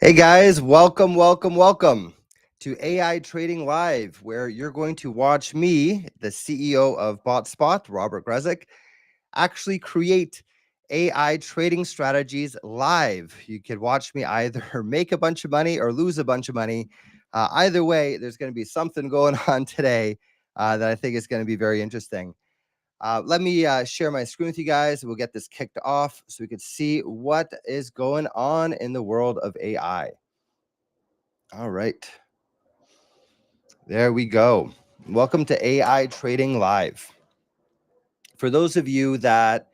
Hey guys, welcome to AI Trading Live, where you're going to watch me, the CEO of BotSpot, Robert Grezik, actually create AI trading strategies live. You could watch me either make a bunch of money or lose a bunch of money. Either way, there's going to be something going on today that I think is going to be very interesting. Let me share my screen with you guys. We'll get this kicked off so we can see what is going on in the world of AI. All right. There we go. Welcome to AI Trading Live. For those of you that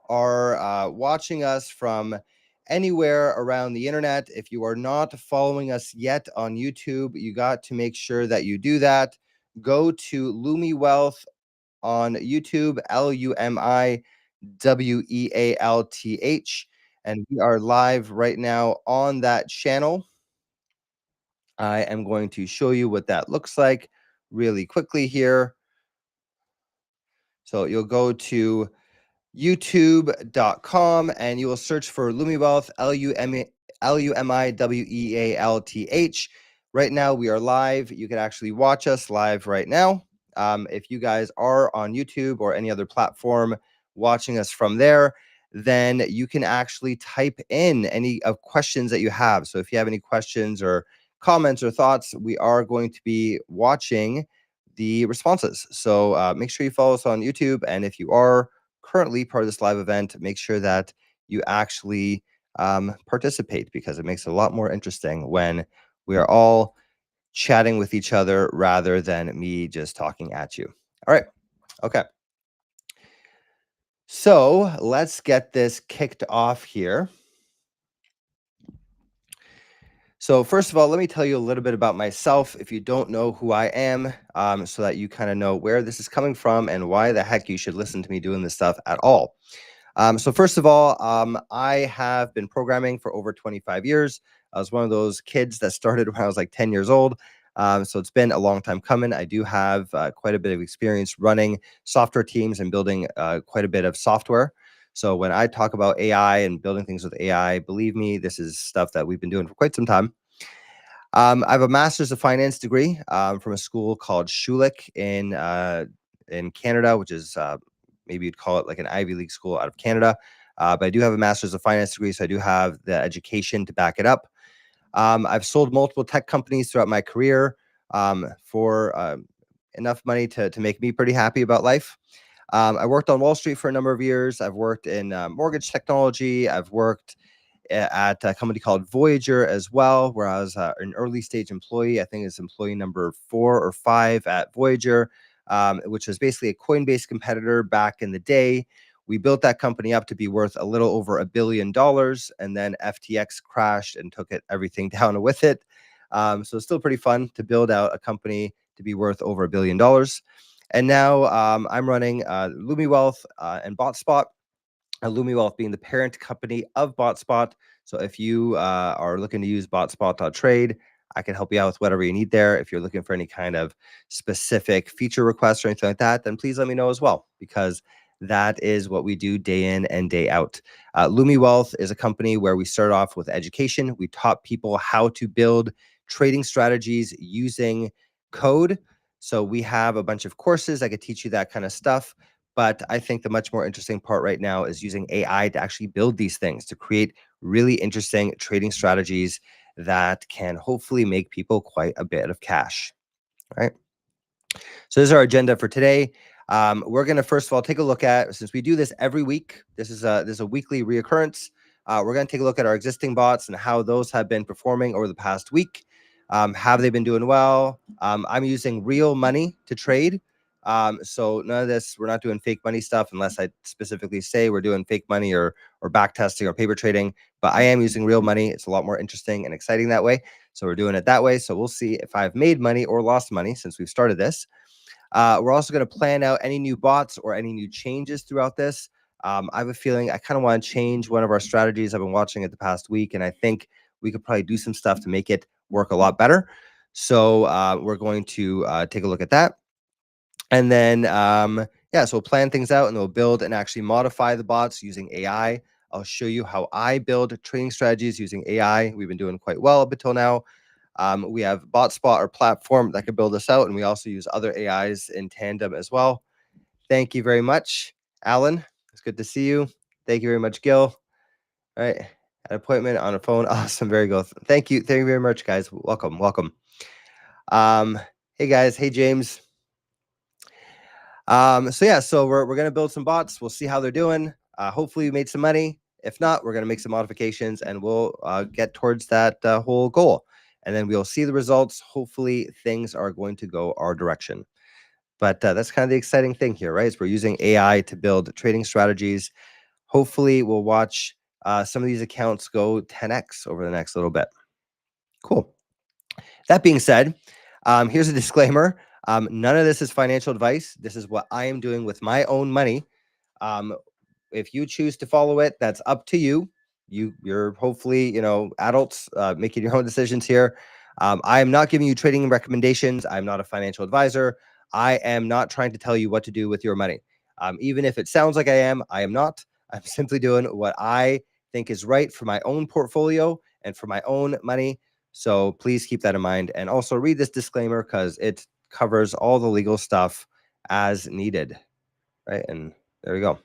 are watching us from anywhere around the internet, if you are not following us yet on YouTube, you got to make sure that you do that. Go to Lumi Wealth on YouTube, LumiWealth, and we are live right now on that channel. I am going to show you what that looks like really quickly here. So you'll go to youtube.com and you will search for LumiWealth, LumiWealth. Right now we are live. You can actually watch us live right now. If you guys are on YouTube or any other platform watching us from there, then you can actually type in any of questions that you have. So if you have any questions or comments or thoughts, we are going to be watching the responses. So make sure you follow us on YouTube. And if you are currently part of this live event, make sure that you actually participate, because it makes it a lot more interesting when we are all chatting with each other rather than me just talking at you. All right. Okay. So let's get this kicked off here. So first of all, let me tell you a little bit about myself if you don't know who I am, so that you kind of know where this is coming from and why the heck you should listen to me doing this stuff at all. So first of all, I have been programming for over 25 years. I was one of those kids that started when I was like 10 years old. So it's been a long time coming. I do have quite a bit of experience running software teams and building quite a bit of software. So when I talk about AI and building things with AI, believe me, this is stuff that we've been doing for quite some time. I have a master's of finance degree from a school called Schulich in Canada, which is maybe you'd call it like an Ivy League school out of Canada. But I do have a master's of finance degree, so I do have the education to back it up. I've sold multiple tech companies throughout my career for enough money to make me pretty happy about life. I worked on Wall Street for a number of years. I've worked in mortgage technology. I've worked at a company called Voyager as well, where I was an early stage employee. I think it's employee number 4 or 5 at Voyager, which was basically a Coinbase competitor back in the day. We built that company up to be worth a little over $1 billion, and then FTX crashed and took everything down with it. So it's still pretty fun to build out a company to be worth over $1 billion. And now I'm running LumiWealth and BotSpot. LumiWealth being the parent company of BotSpot. So if you are looking to use BotSpot.trade, I can help you out with whatever you need there. If you're looking for any kind of specific feature requests or anything like that, then please let me know as well, because that is what we do day in and day out. LumiWealth is a company where we start off with education. We taught people how to build trading strategies using code. So we have a bunch of courses that could teach you that kind of stuff. But I think the much more interesting part right now is using AI to actually build these things, to create really interesting trading strategies that can hopefully make people quite a bit of cash. All right. So this is our agenda for today. We're going to first of all take a look at, since we do this every week, this is a weekly reoccurrence. We're going to take a look at our existing bots and how those have been performing over the past week. Have they been doing well? I'm using real money to trade. So none of this, we're not doing fake money stuff unless I specifically say we're doing fake money or back testing or paper trading. But I am using real money. It's a lot more interesting and exciting that way. So we're doing it that way. So we'll see if I've made money or lost money since we've started this. We're also going to plan out any new bots or any new changes throughout this. I have a feeling I kind of want to change one of our strategies. I've been watching it the past week, and I think we could probably do some stuff to make it work a lot better. So we're going to take a look at that. And then, yeah, so we'll plan things out and we'll build and actually modify the bots using AI. I'll show you how I build trading strategies using AI. We've been doing quite well up until now. We have BotSpot, our platform that can build this out, and we also use other AIs in tandem as well. Thank you very much, Alan. It's good to see you. Thank you very much, Gil. All right, an appointment on a phone. Awesome, very good. Thank you very much, guys. Welcome, welcome. Hey guys, hey James. So yeah, so we're gonna build some bots. We'll see how they're doing. Hopefully, we made some money. If not, we're gonna make some modifications, and we'll get towards that whole goal. And then we'll see the results. Hopefully, things are going to go our direction. But that's kind of the exciting thing here, right? Is we're using AI to build trading strategies. Hopefully, we'll watch some of these accounts go 10x over the next little bit. Cool. That being said, here's a disclaimer. None of this is financial advice. This is what I am doing with my own money. If you choose to follow it, that's up to you. You're hopefully, adults making your own decisions here. I am not giving you trading recommendations. I'm not a financial advisor. I am not trying to tell you what to do with your money. Even if it sounds like I am not. I'm simply doing what I think is right for my own portfolio and for my own money. So please keep that in mind. And also read this disclaimer because it covers all the legal stuff as needed. Right. And there we go.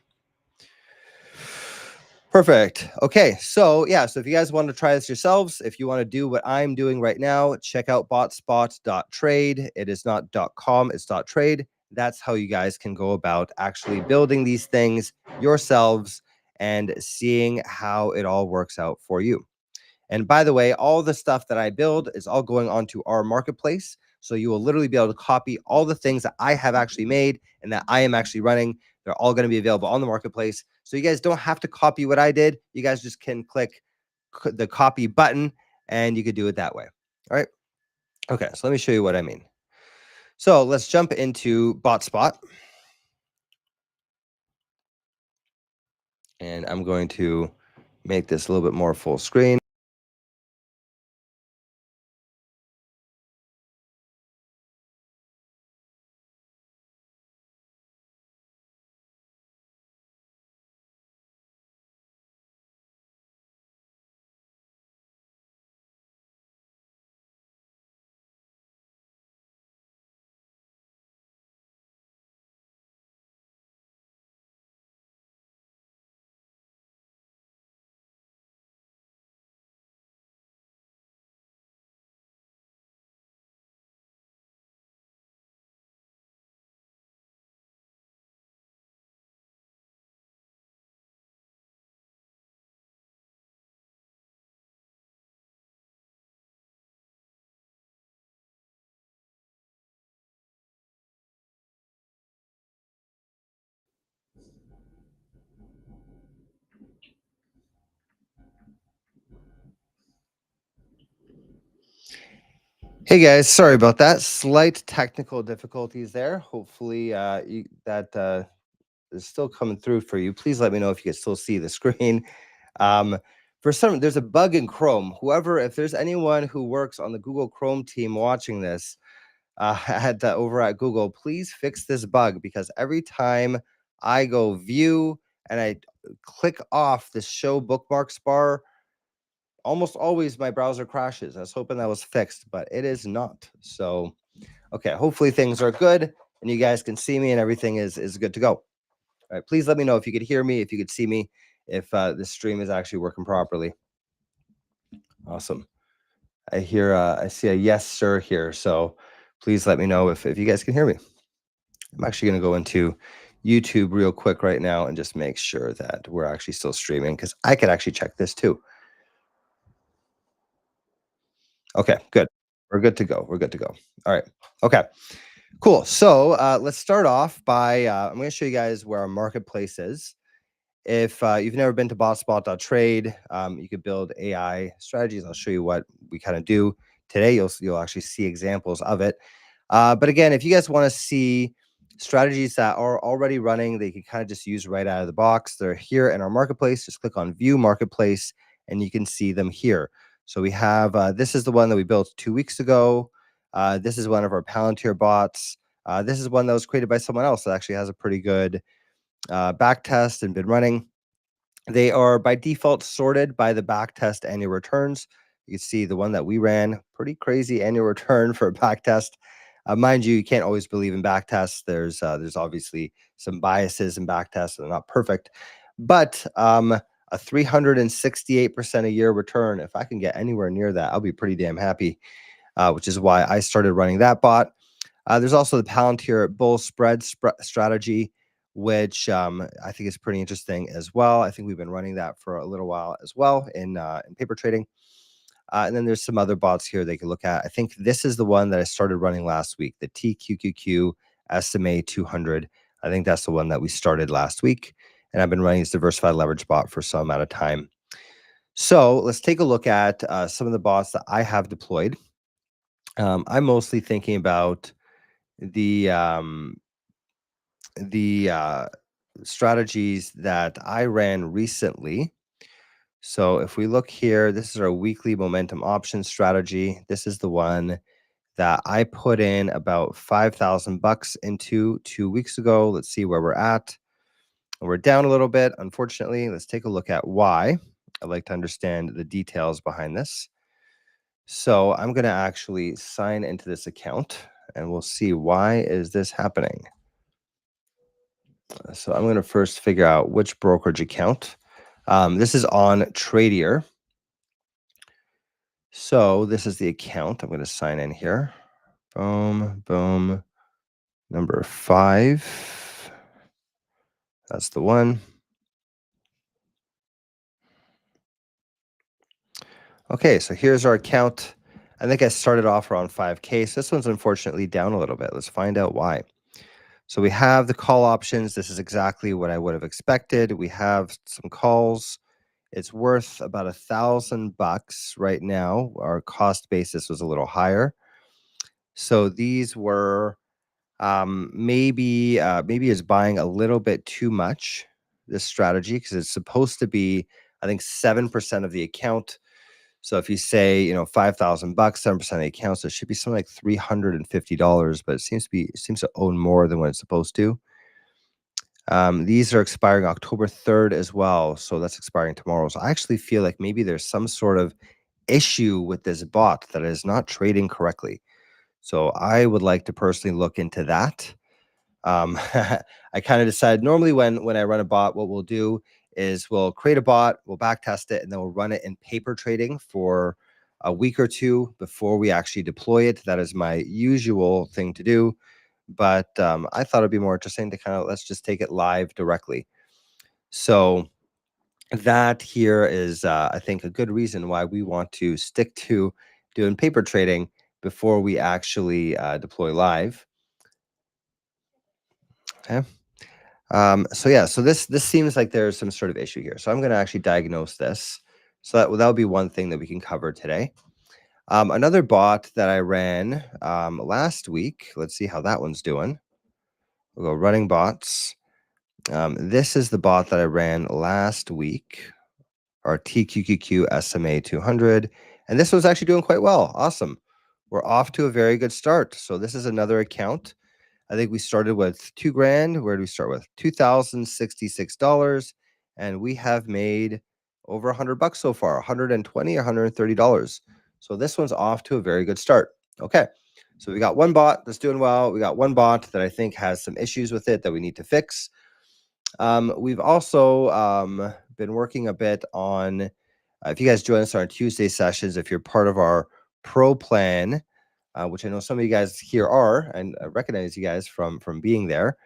Perfect. Okay. So yeah. So if you guys want to try this yourselves, if you want to do what I'm doing right now, check out botspot.trade. It is not .com, it's .trade. That's how you guys can go about actually building these things yourselves and seeing how it all works out for you. And by the way, all the stuff that I build is all going onto our marketplace. So you will literally be able to copy all the things that I have actually made and that I am actually running. They're all going to be available on the marketplace. So you guys don't have to copy what I did. You guys just can click the copy button and you could do it that way. All right. Okay. So let me show you what I mean. So let's jump into BotSpot. And I'm going to make this a little bit more full screen. Hey guys, sorry about that. Slight technical difficulties there. Hopefully that is still coming through for you. Please let me know if you can still see the screen. For some, there's a bug in Chrome. If there's anyone who works on the Google Chrome team watching this over at Google, please fix this bug because every time I go view and I click off the show bookmarks bar, almost always my browser crashes. I was hoping that was fixed, but it is not. So, okay, hopefully things are good and you guys can see me and everything is good to go. All right, please let me know if you could hear me, if you could see me, if the stream is actually working properly. Awesome. I see a yes, sir here. So please let me know if you guys can hear me. I'm actually going to go into YouTube real quick right now and just make sure that we're actually still streaming because I could actually check this too. Okay, good. We're good to go. We're good to go. All right. Okay, cool. So let's start off by, I'm going to show you guys where our marketplace is. If you've never been to BotSpot.trade, you could build AI strategies. I'll show you what we kind of do today. You'll actually see examples of it. But again, if you guys want to see strategies that are already running, they can kind of just use right out of the box. They're here in our marketplace. Just click on View Marketplace, and you can see them here. So we have this is the one that we built 2 weeks ago. This is one of our Palantir bots. This is one that was created by someone else that actually has a pretty good back test and been running. They are by default sorted by the backtest annual returns. You can see the one that we ran, pretty crazy annual return for a backtest. Mind you, you can't always believe in backtests. There's obviously some biases in backtests. They're not perfect, but a 368% a year return. If I can get anywhere near that, I'll be pretty damn happy. Which is why I started running that bot. There's also the Palantir bull spread strategy, which I think is pretty interesting as well. I think we've been running that for a little while as well in paper trading. And then there's some other bots here they can look at. I think this is the one that I started running last week, the TQQQ SMA 200. I think that's the one that we started last week. And I've been running this diversified leverage bot for some amount of time. So let's take a look at some of the bots that I have deployed. I'm mostly thinking about the strategies that I ran recently. So if we look here, this is our weekly momentum option strategy. This is the one that I put in about 5,000 bucks into 2 weeks ago. Let's see where we're at. We're down a little bit, unfortunately. Let's take a look at why. I'd like to understand the details behind this. So I'm going to actually sign into this account and we'll see why is this happening. So I'm going to first figure out which brokerage account. This is on Tradier. So this is the account. I'm going to sign in here. Boom, boom. Number 5. That's the one. Okay, so here's our account. I think I started off around 5K. So this one's unfortunately down a little bit. Let's find out why. So we have the call options. This is exactly what I would have expected. We have some calls. It's worth about $1,000 right now. Our cost basis was a little higher. So these were maybe is buying a little bit too much, this strategy, because it's supposed to be, I think, 7% of the account. So if you say, $5,000, 7% of the account, so it should be something like $350, but it seems to own more than what it's supposed to. These are expiring October 3rd as well, so that's expiring tomorrow. So I actually feel like maybe there's some sort of issue with this bot that is not trading correctly. So I would like to personally look into that. I kind of decide normally when I run a bot, what we'll do is we'll create a bot, we'll back test it, and then we'll run it in paper trading for a week or two before we actually deploy it. That is my usual thing to do. But I thought it'd be more interesting to kind of let's just take it live directly. So that here is, I think, a good reason why we want to stick to doing paper trading before we actually deploy live. Okay. So this seems like there's some sort of issue here. So I'm going to actually diagnose this. So that'll be one thing that we can cover today. Another bot that I ran last week. Let's see how that one's doing. We'll go running bots. This is the bot that I ran last week, our TQQQ SMA 200. And this one's actually doing quite well. Awesome. We're off to a very good start. So this is another account. I think we started with $2,000. Where do we start with? $2,066. And we have made over $100 so far, $120 or $130. So this one's off to a very good start. Okay. So we got one bot that's doing well. We got one bot that I think has some issues with it that we need to fix. We've also been working a bit on, if you guys join us on our Tuesday sessions, if you're part of our pro plan, which I know some of you guys here are, and I recognize you guys from being there.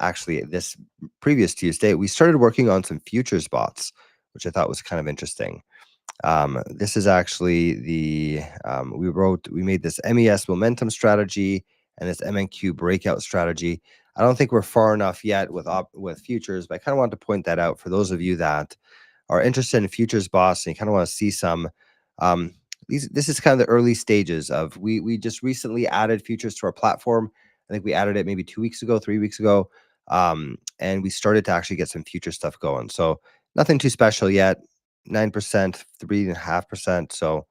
Actually, this previous Tuesday, we started working on some futures bots, which I thought was kind of interesting. This is actually we made this MES momentum strategy and this MNQ breakout strategy. I don't think we're far enough yet with futures, but I kind of want to point that out for those of you that are interested in futures bots and you kind of want to see some. This is kind of the early stages of we just recently added futures to our platform. I think we added it maybe 2 weeks ago, 3 weeks ago, and we started to actually get some future stuff going. So nothing too special yet. 9%, 3.5%. So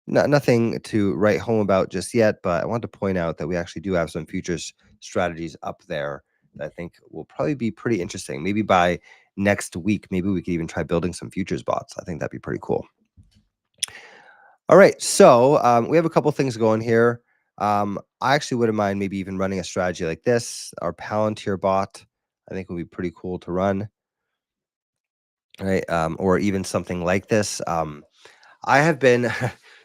nothing to write home about just yet, but I want to point out that we actually do have some futures strategies up there that I think will probably be pretty interesting. Maybe by next week, maybe we could even try building some futures bots. I think that'd be pretty cool. All right, so we have a couple things going here. I actually wouldn't mind maybe even running a strategy like this. Our Palantir bot, I think would be pretty cool to run, right? Or even something like this. I have been,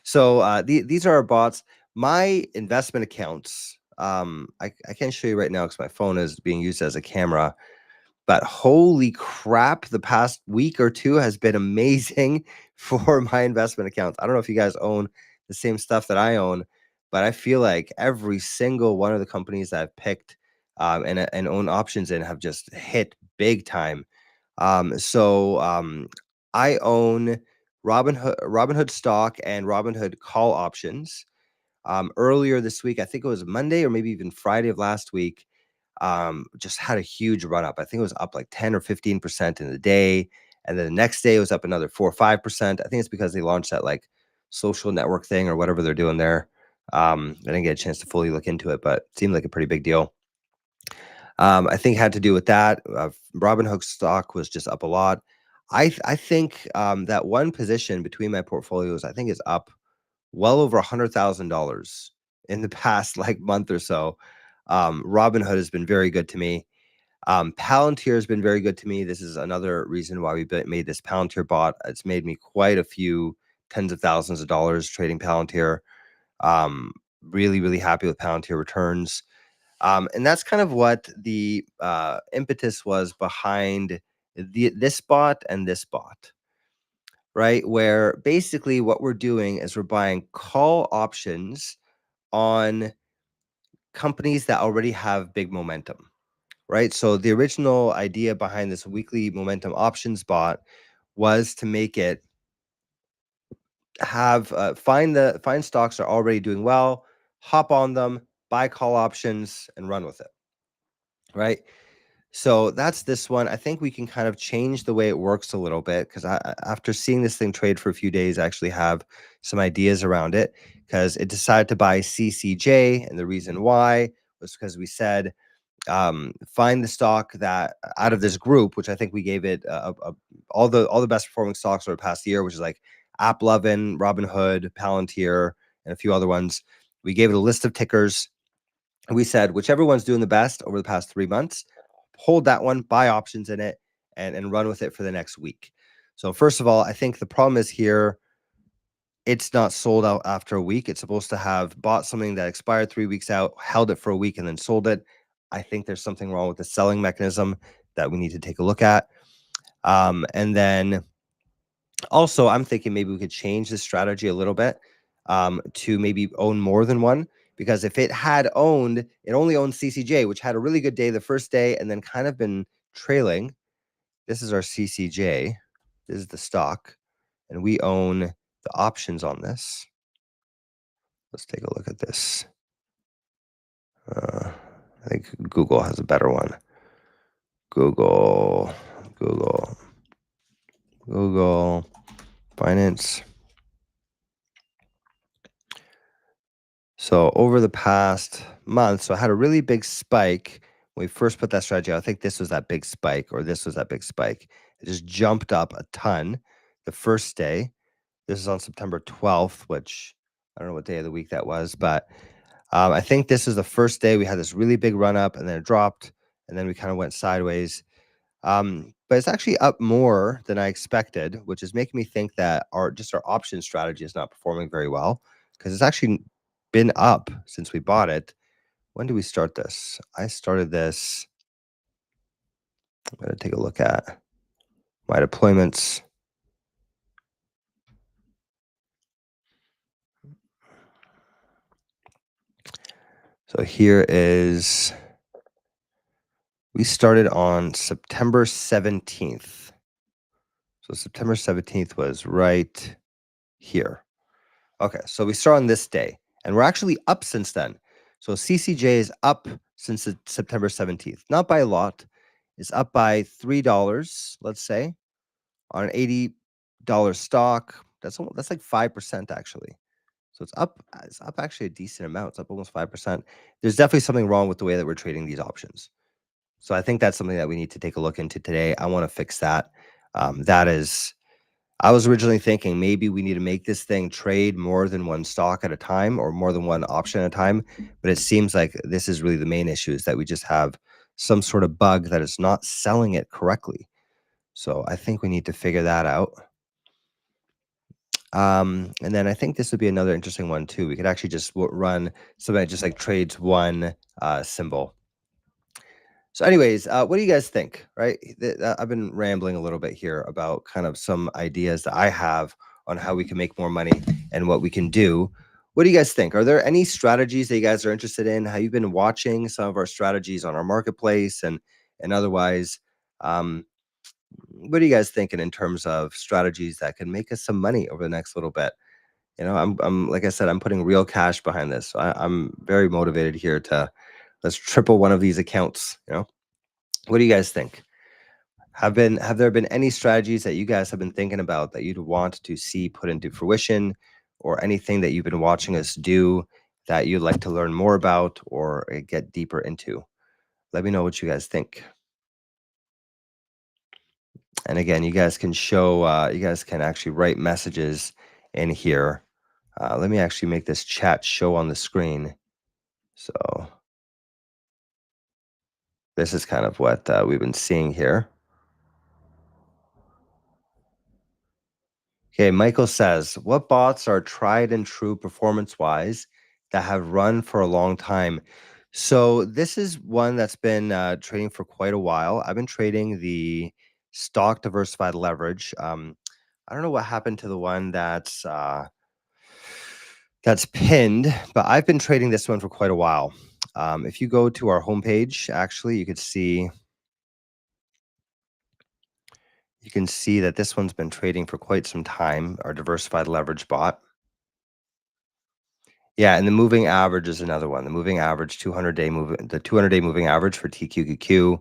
so these are our bots. My investment accounts, I can't show you right now because my phone is being used as a camera. But holy crap, the past week or two has been amazing for my investment accounts. I don't know if you guys own the same stuff that I own, but I feel like every single one of the companies that I've picked and own options in have just hit big time. So I own Robinhood stock and Robinhood call options. Earlier this week, I think it was Monday or maybe even Friday of last week, just had a huge run up. I think it was up like 10 or 15% in the day. And then the next day it was up another 4 or 5%. I think it's because they launched that like social network thing or whatever they're doing there. I didn't get a chance to fully look into it, but it seemed like a pretty big deal. I think it had to do with that. Robinhood stock was just up a lot. I think that one position between my portfolios, I think is up well over $100,000 in the past like month or so. Robinhood has been very good to me. Palantir has been very good to me. This is another reason why we made this Palantir bot. It's made me quite a few tens of thousands of dollars trading Palantir. Really, really happy with Palantir returns. And that's kind of what the impetus was behind this bot and this bot, right? Where basically what we're doing is we're buying call options on companies that already have big momentum, right? So the original idea behind this weekly momentum options bot was to make it have find stocks that are already doing well, hop on them, buy call options, and run with it, right? So that's this one. I think we can kind of change the way it works a little bit because after seeing this thing trade for a few days, I actually have some ideas around it because it decided to buy CCJ. And the reason why was because we said, find the stock that out of this group, which I think we gave it all the best performing stocks over the past year, which is like AppLovin, Robinhood, Palantir, and a few other ones. We gave it a list of tickers. We said whichever one's doing the best over the past 3 months, hold that one, buy options in it, and run with it for the next week. So first of all, I think the problem is here, it's not sold out after a week. It's supposed to have bought something that expired 3 weeks out, held it for a week, and then sold it. I think there's something wrong with the selling mechanism that we need to take a look at. And then also, I'm thinking maybe we could change the strategy a little bit to maybe own more than one. Because if it had owned, it only owned CCJ, which had a really good day the first day and then kind of been trailing. This is our CCJ. This is the stock. And we own the options on this. Let's take a look at this. I think Google has a better one. Google Finance. So over the past month, so I had a really big spike when we first put that strategy out. I think this was that big spike, or this was that big spike. It just jumped up a ton the first day. This is on September 12th, which I don't know what day of the week that was, but I think this is the first day we had this really big run up and then it dropped and then we kind of went sideways. But it's actually up more than I expected, which is making me think that our option strategy is not performing very well because it's actually been up since we bought it. When did we start this? I started this. I'm going to take a look at my deployments. So here is, we started on September 17th. So September 17th was right here. Okay, so we start on this day, and we're actually up since then. So CCJ is up since September 17th. Not by a lot. It's up by $3, let's say, on an $80 stock. That's like 5% actually. So it's up actually a decent amount. It's up almost 5%. There's definitely something wrong with the way that we're trading these options. So I think that's something that we need to take a look into today. I want to fix that. That is, I was originally thinking maybe we need to make this thing trade more than one stock at a time or more than one option at a time. But it seems like this is really the main issue, is that we just have some sort of bug that is not selling it correctly. So I think we need to figure that out. And then I think this would be another interesting one too. We could actually just run something that just like trades one symbol. So, anyways, what do you guys think? Right, I've been rambling a little bit here about kind of some ideas that I have on how we can make more money and what we can do. What do you guys think? Are there any strategies that you guys are interested in? Have you been watching some of our strategies on our marketplace and otherwise? Um, what are you guys thinking in terms of strategies that can make us some money over the next little bit? I'm like I said, I'm putting real cash behind this. So I'm very motivated here to let's triple one of these accounts. What do you guys think? Have there been any strategies that you guys have been thinking about that you'd want to see put into fruition, or anything that you've been watching us do that you'd like to learn more about or get deeper into? Let me know what you guys think. And again, you guys can actually write messages in here. Let me actually make this chat show on the screen. So this is kind of what we've been seeing here. Okay, Michael says, what bots are tried and true performance wise that have run for a long time? So this is one that's been trading for quite a while. I've been trading the stock diversified leverage. I don't know what happened to the one that's pinned, but I've been trading this one for quite a while. If you go to our homepage, actually, you can see that this one's been trading for quite some time, our diversified leverage bot. Yeah, and the moving average is another one. The moving average, 200-day moving average for TQQQ,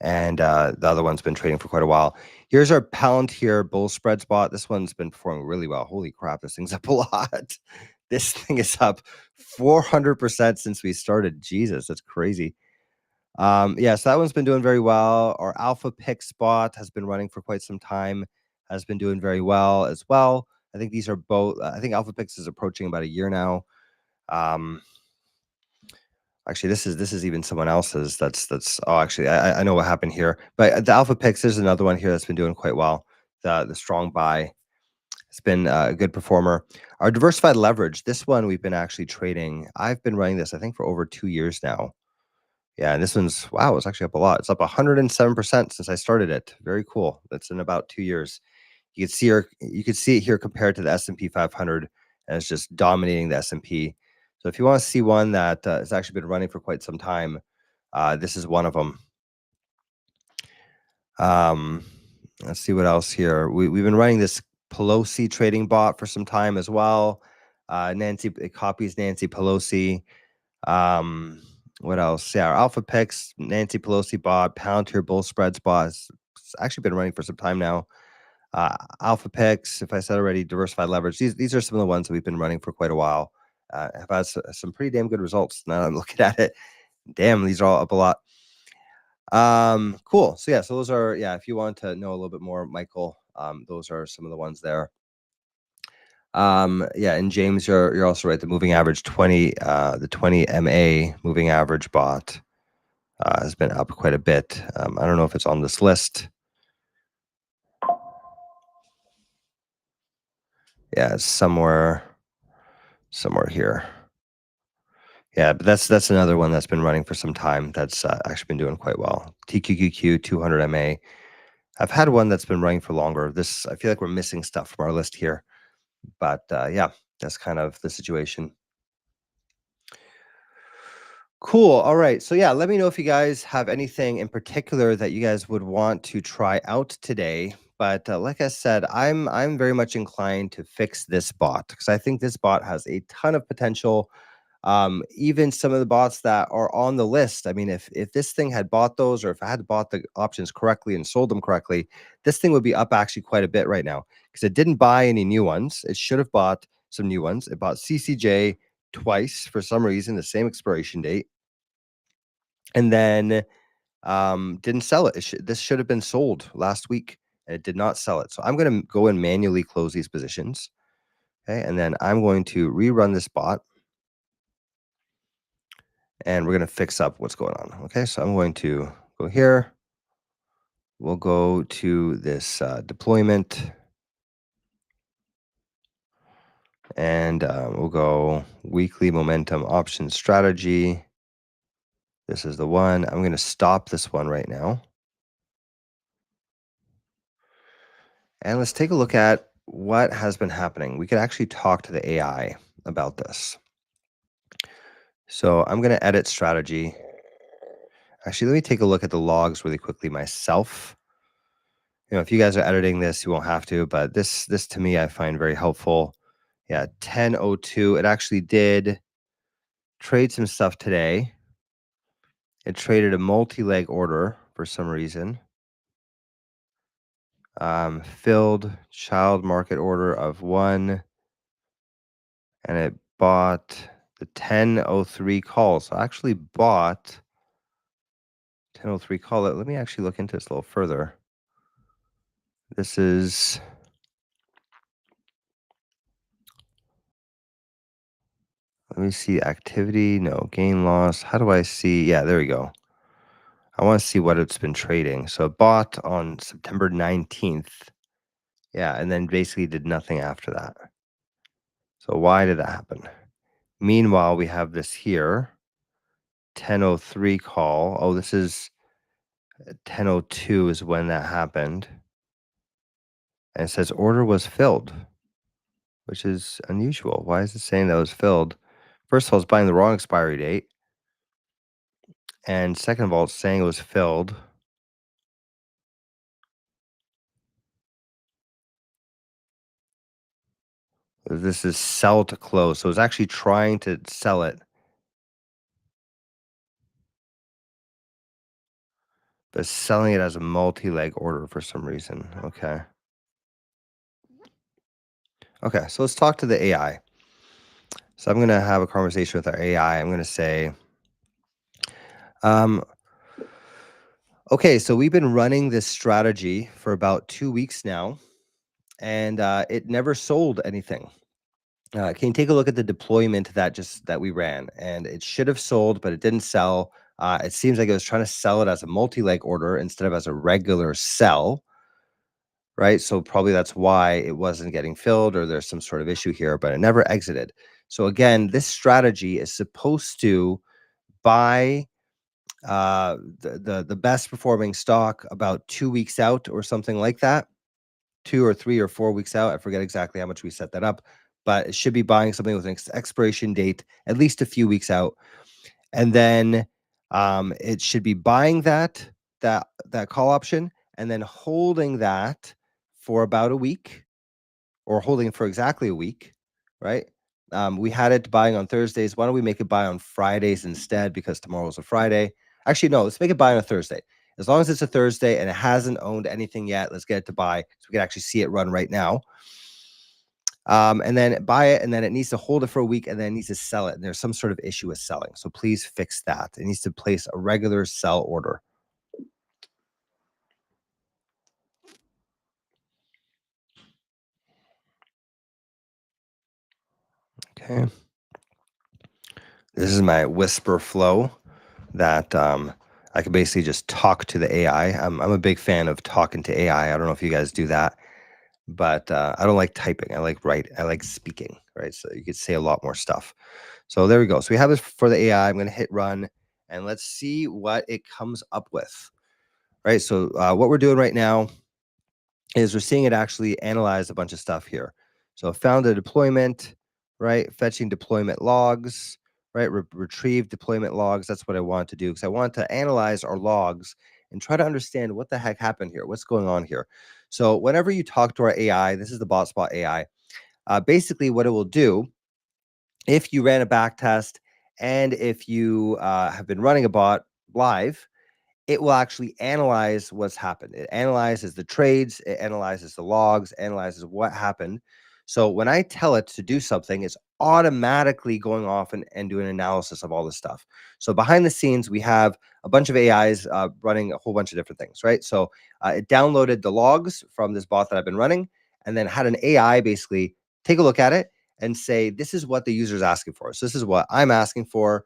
and the other one's been trading for quite a while. Here's our Palantir bull spread spot. This one's been performing really well. Holy crap, this thing's up a lot. This thing is up 400% since we started. Jesus, that's crazy. Yeah, so that one's been doing very well. Our Alpha Pick spot has been running for quite some time, has been doing very well as well. I think these are both. I think Alpha Pix is approaching about a year now. Um, Actually, this is even someone else's. Oh, actually, I know what happened here. But the Alpha Pix, there's another one here that's been doing quite well. The strong buy, it's been a good performer. Our diversified leverage, this one we've been actually trading. I've been running this, I think, for over 2 years now. Yeah, and this one's wow, it's actually up a lot. It's up 107% since I started it. Very cool. That's in about 2 years. You could see it here compared to the S&P 500, and it's just dominating the S&P. So if you want to see one that has actually been running for quite some time, this is one of them. Let's see what else here. We've been running this Pelosi trading bot for some time as well. It copies Nancy Pelosi. What else? Yeah, our Alpha Picks, Nancy Pelosi bot, Palantir bull spreads bot. It's actually been running for some time now. Alpha Picks, if I said already, diversified leverage. These are some of the ones that we've been running for quite a while. Have had some pretty damn good results. Now that I'm looking at it, damn, these are all up a lot. Cool. So those are, if you want to know a little bit more, Michael, those are some of the ones there. And James, you're also right. The moving average 20, the 20 MA moving average bot has been up quite a bit. I don't know if it's on this list. Yeah, it's somewhere here. Yeah, but that's another one that's been running for some time. That's actually been doing quite well. TQQQ 200 MA. I've had one that's been running for longer. I feel like we're missing stuff from our list here, but that's kind of the situation. Cool. All right. So let me know if you guys have anything in particular that you guys would want to try out today. But like I said, I'm very much inclined to fix this bot because I think this bot has a ton of potential. Even some of the bots that are on the list. I mean, if this thing had bought those, or if I had bought the options correctly and sold them correctly, this thing would be up actually quite a bit right now because it didn't buy any new ones. It should have bought some new ones. It bought CCJ twice for some reason, the same expiration date. And then didn't sell it. This should have been sold last week, and it did not sell it. So I'm going to go and manually close these positions. Okay, and then I'm going to rerun this bot, and we're going to fix up what's going on. Okay, so I'm going to go here. We'll go to this deployment, and we'll go weekly momentum option strategy. This is the one. I'm going to stop this one right now. And let's take a look at what has been happening. We could actually talk to the AI about this. So I'm going to edit strategy. Actually, let me take a look at the logs really quickly myself. If you guys are editing this, you won't have to, but this to me I find very helpful. Yeah, 10:02. It actually did trade some stuff today. It traded a multi-leg order for some reason. Filled child market order of 1, and it bought the 10:03 call. So I actually bought 10:03 call. Let me actually look into this a little further. This is let me see activity. No, gain loss. How do I see? Yeah, there we go. I want to see what it's been trading. So it bought on September 19th. Yeah, and then basically did nothing after that. So why did that happen? Meanwhile, we have this here 10:03 call. Oh, this is 10:02 is when that happened. And it says order was filled, which is unusual. Why is it saying that was filled? First of all, it's buying the wrong expiry date. And second of all, it's saying it was filled. This is sell to close. So it's actually trying to sell it, but selling it as a multi-leg order for some reason. Okay. Okay, so let's talk to the AI. So I'm going to have a conversation with our AI. I'm going to say, okay, so we've been running this strategy for about 2 weeks now, and it never sold anything. Can you take a look at the deployment that we ran? And it should have sold, but it didn't sell. It seems like it was trying to sell it as a multi-leg order instead of as a regular sell, right? So probably that's why it wasn't getting filled, or there's some sort of issue here, but it never exited. So again, this strategy is supposed to buy the best performing stock about 2 weeks out or something like that. 2 or 3 or 4 weeks out. I forget exactly how much we set that up, but it should be buying something with an expiration date at least a few weeks out. And then it should be buying that call option and then holding that for about a week, or holding it for exactly a week, right? We had it buying on Thursdays. Why don't we make it buy on Fridays instead, because tomorrow's a Friday? Actually, no, let's make it buy on a Thursday. As long as it's a Thursday and it hasn't owned anything yet, let's get it to buy so we can actually see it run right now. And then buy it, and then it needs to hold it for a week, and then it needs to sell it. And there's some sort of issue with selling. So please fix that. It needs to place a regular sell order. Okay. This is my whisper flow that I can basically just talk to the AI. I'm a big fan of talking to AI. I don't know if you guys do that, but I don't like typing. I like speaking, right? So you could say a lot more stuff. So there we go. So we have this for the AI. I'm going to hit run, and let's see what it comes up with, right? So what we're doing right now is we're seeing it actually analyze a bunch of stuff here. So found a deployment, right? Fetching deployment logs, right? Retrieve deployment logs. That's what I want to do, because I want to analyze our logs and try to understand what the heck happened here. What's going on here? So whenever you talk to our AI, this is the BotSpot AI. Basically, what it will do, if you ran a back test and if you have been running a bot live, it will actually analyze what's happened. It analyzes the trades, it analyzes the logs, analyzes what happened. So when I tell it to do something, it's automatically going off and doing analysis of all this stuff. So behind the scenes, we have a bunch of AIs running a whole bunch of different things, right? So it downloaded the logs from this bot that I've been running, and then had an AI basically take a look at it and say, this is what the user is asking for. So this is what I'm asking for.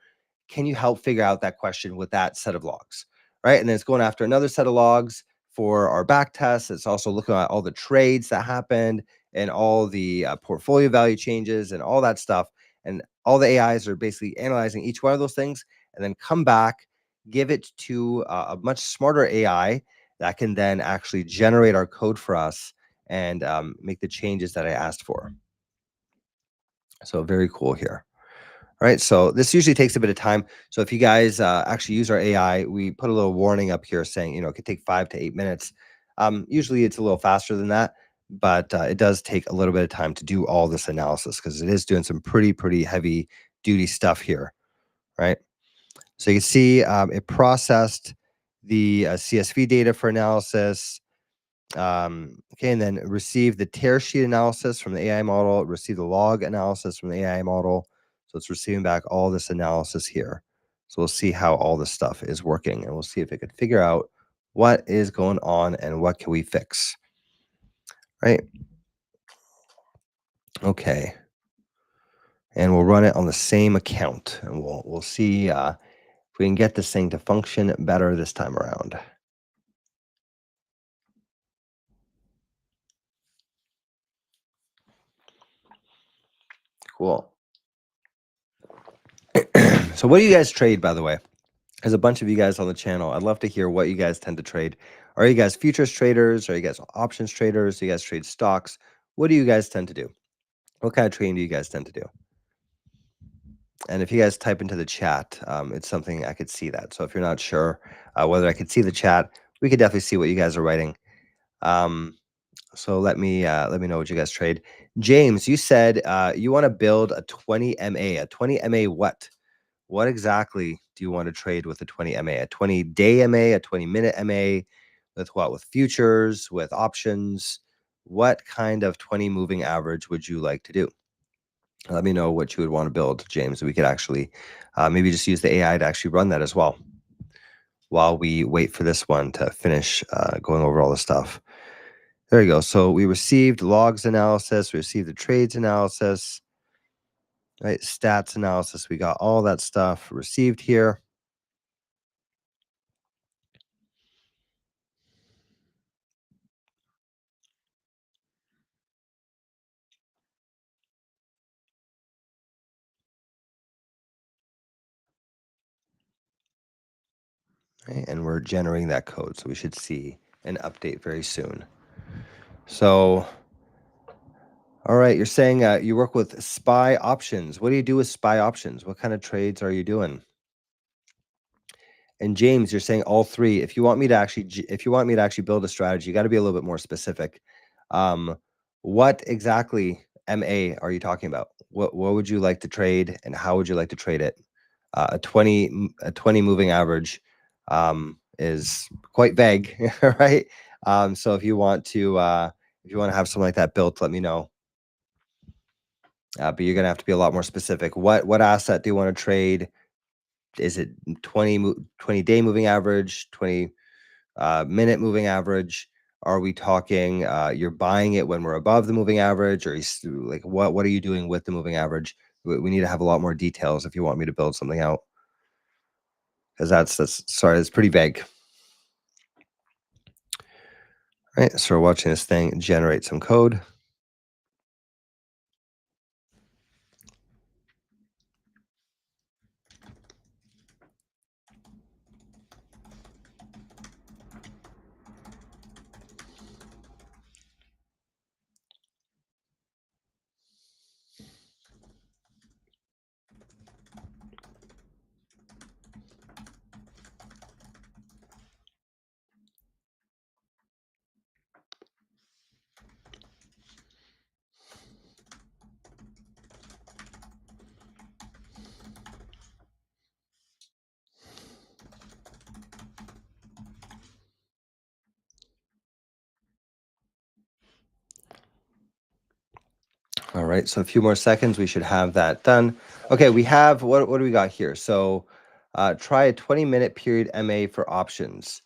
Can you help figure out that question with that set of logs, right? And then it's going after another set of logs for our back tests. It's also looking at all the trades that happened and all the portfolio value changes and all that stuff. And all the AIs are basically analyzing each one of those things and then come back, give it to a much smarter AI that can then actually generate our code for us and make the changes that I asked for. So very cool here. All right, so this usually takes a bit of time. So if you guys actually use our AI, we put a little warning up here saying, it could take 5 to 8 minutes. Usually it's a little faster than that, but it does take a little bit of time to do all this analysis because it is doing some pretty heavy duty stuff here, right? So you can see it processed the CSV data for analysis. Okay, and then receive the tear sheet analysis from the AI model, receive the log analysis from the AI model. So it's receiving back all this analysis here. So we'll see how all this stuff is working, and we'll see if it could figure out what is going on and what can we fix, right? Okay, and we'll run it on the same account, and we'll see if we can get this thing to function better this time around. Cool. So what do you guys trade, by the way? There's a bunch of you guys on the channel. I'd love to hear what you guys tend to trade. Are you guys futures traders? Are you guys options traders? Do you guys trade stocks? What do you guys tend to do? What kind of trading do you guys tend to do? And if you guys type into the chat, it's something I could see that. So if you're not sure whether I could see the chat, we could definitely see what you guys are writing. So let me know what you guys trade. James, you said you want to build a 20 MA. A 20 MA what? What exactly do you want to trade with a 20 MA? A 20-day MA, a 20-minute MA, with what? With futures, with options? What kind of 20 moving average would you like to do? Let me know what you would want to build, James. We could actually maybe just use the AI to actually run that as well while we wait for this one to finish going over all the stuff. There you go. So we received logs analysis, we received the trades analysis, right? Stats analysis. We got all that stuff received here. Right? And we're generating that code. So we should see an update very soon. So, all right, you're saying you work with SPY options. What do you do with SPY options? What kind of trades are you doing? And James, you're saying all three. If you want me to actually build a strategy, you got to be a little bit more specific. What exactly MA are you talking about? What would you like to trade, and how would you like to trade it? A 20 moving average is quite vague, right? So if you want to have something like that built, let me know. But you're gonna have to be a lot more specific. What asset do you want to trade? Is it 20-day moving average, 20-minute moving average? Are we talking you're buying it when we're above the moving average, or like what are you doing with the moving average? We need to have a lot more details if you want me to build something out, because that's pretty vague. Right, so we're watching this thing generate some code. right, so a few more seconds, we should have that done. Okay, we have, what do we got here? So try a 20-minute period MA for options.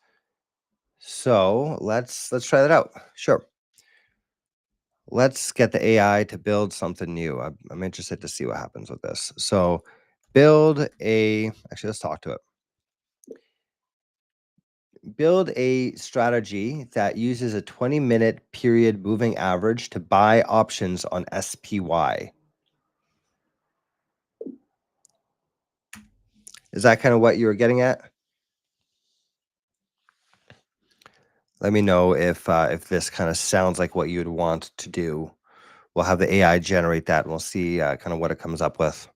So let's try that out. Sure. Let's get the AI to build something new. I'm interested to see what happens with this. So actually, let's talk to it. Build a strategy that uses a 20-minute period moving average to buy options on SPY. Is that kind of what you were getting at? Let me know if this kind of sounds like what you'd want to do. We'll have the AI generate that, and we'll see kind of what it comes up with.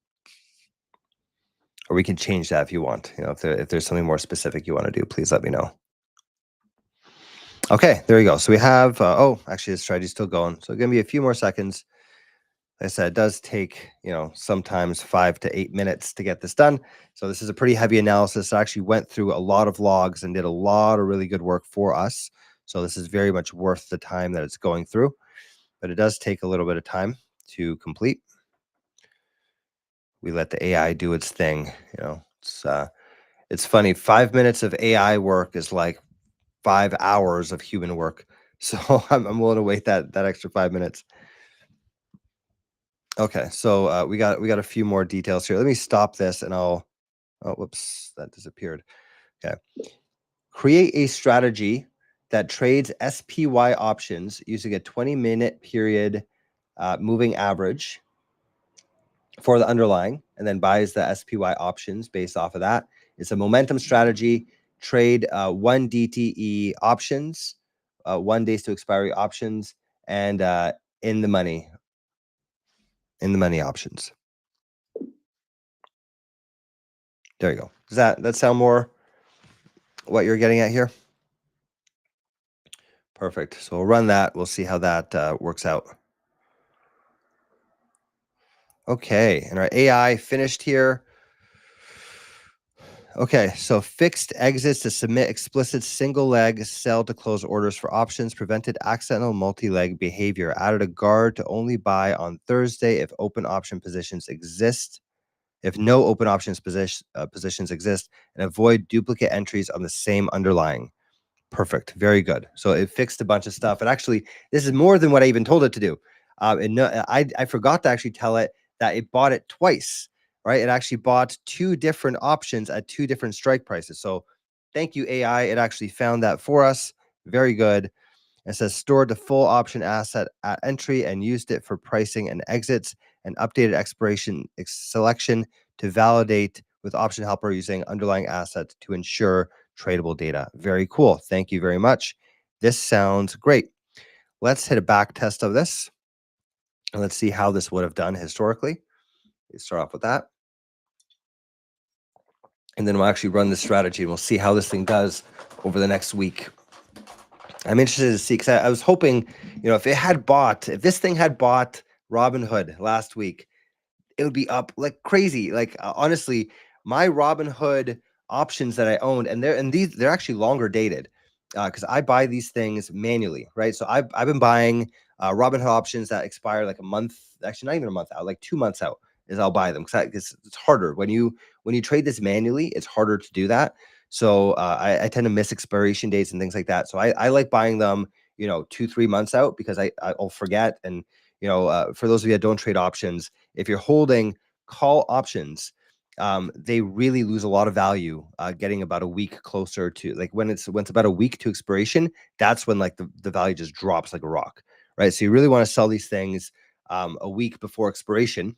Or we can change that if you want. You know, if there's something more specific you want to do, please let me know. Okay, there you go. So we have, actually, the strategy's still going. So going to be a few more seconds. Like I said, it does take, sometimes 5 to 8 minutes to get this done. So this is a pretty heavy analysis. I actually went through a lot of logs and did a lot of really good work for us. So this is very much worth the time that it's going through. But it does take a little bit of time to complete. We let the AI do its thing. It's funny. 5 minutes of AI work is like 5 hours of human work. So I'm willing to wait that extra 5 minutes. Okay, so we got a few more details here. Let me stop this, and I'll. Oh, whoops, that disappeared. Okay, create a strategy that trades SPY options using a 20-minute period moving average for the underlying, and then buys the SPY options based off of that. It's a momentum strategy. Trade 1 DTE options, 1 days to expiry options, and in the money options. There you go. Does that sound more what you're getting at here? Perfect. So we'll run that. We'll see how that works out. Okay, and our AI finished here. Okay, so fixed exits to submit explicit single leg sell to close orders for options, prevented accidental multi-leg behavior, added a guard to only buy on Thursday if open option positions exist, if no open options positions exist, and avoid duplicate entries on the same underlying. Perfect. Very good. So it fixed a bunch of stuff. And actually, this is more than what I even told it to do. I forgot to actually tell it that it bought it twice, right? It actually bought 2 different options at 2 different strike prices. So thank you, AI. It actually found that for us. Very good. It says stored the full option asset at entry and used it for pricing and exits, and updated expiration selection to validate with option helper using underlying assets to ensure tradable data. Very cool. Thank you very much. This sounds great. Let's hit a back test of this. And let's see how this would have done historically. Let's start off with that. And then we'll actually run this strategy and we'll see how this thing does over the next week. I'm interested to see, because I was hoping, if this thing had bought Robinhood last week, it would be up like crazy. Like honestly, my Robinhood options that I owned, and they're actually longer dated, because I buy these things manually, right? So I've been buying Robinhood options that expire like a month, actually not even a month out, like 2 months out is I'll buy them, because it's harder when you trade this manually. It's harder to do that. So I tend to miss expiration dates and things like that. So I like buying them, 2-3 months out, because I'll forget. And for those of you that don't trade options, if you're holding call options, they really lose a lot of value getting about a week closer to, like, when it's about a week to expiration. That's when like the value just drops like a rock, right? So you really want to sell these things a week before expiration,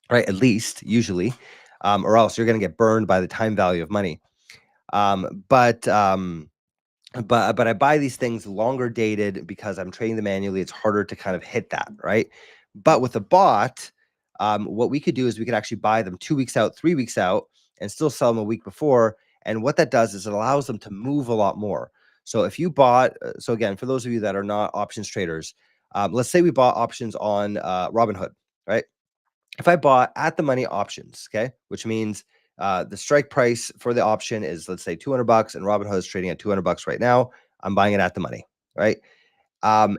right? At least, usually, or else you're going to get burned by the time value of money. But I buy these things longer dated because I'm trading them manually. It's harder to kind of hit that, right? But with a bot, what we could do is we could actually buy them 2 weeks out, 3 weeks out, and still sell them a week before. And what that does is it allows them to move a lot more. So if you bought, so again, for those of you that are not options traders, let's say we bought options on Robinhood, right? If I bought at the money options, okay, which means the strike price for the option is, let's say, $200, and Robinhood is trading at $200 right now. I'm buying it at the money, right?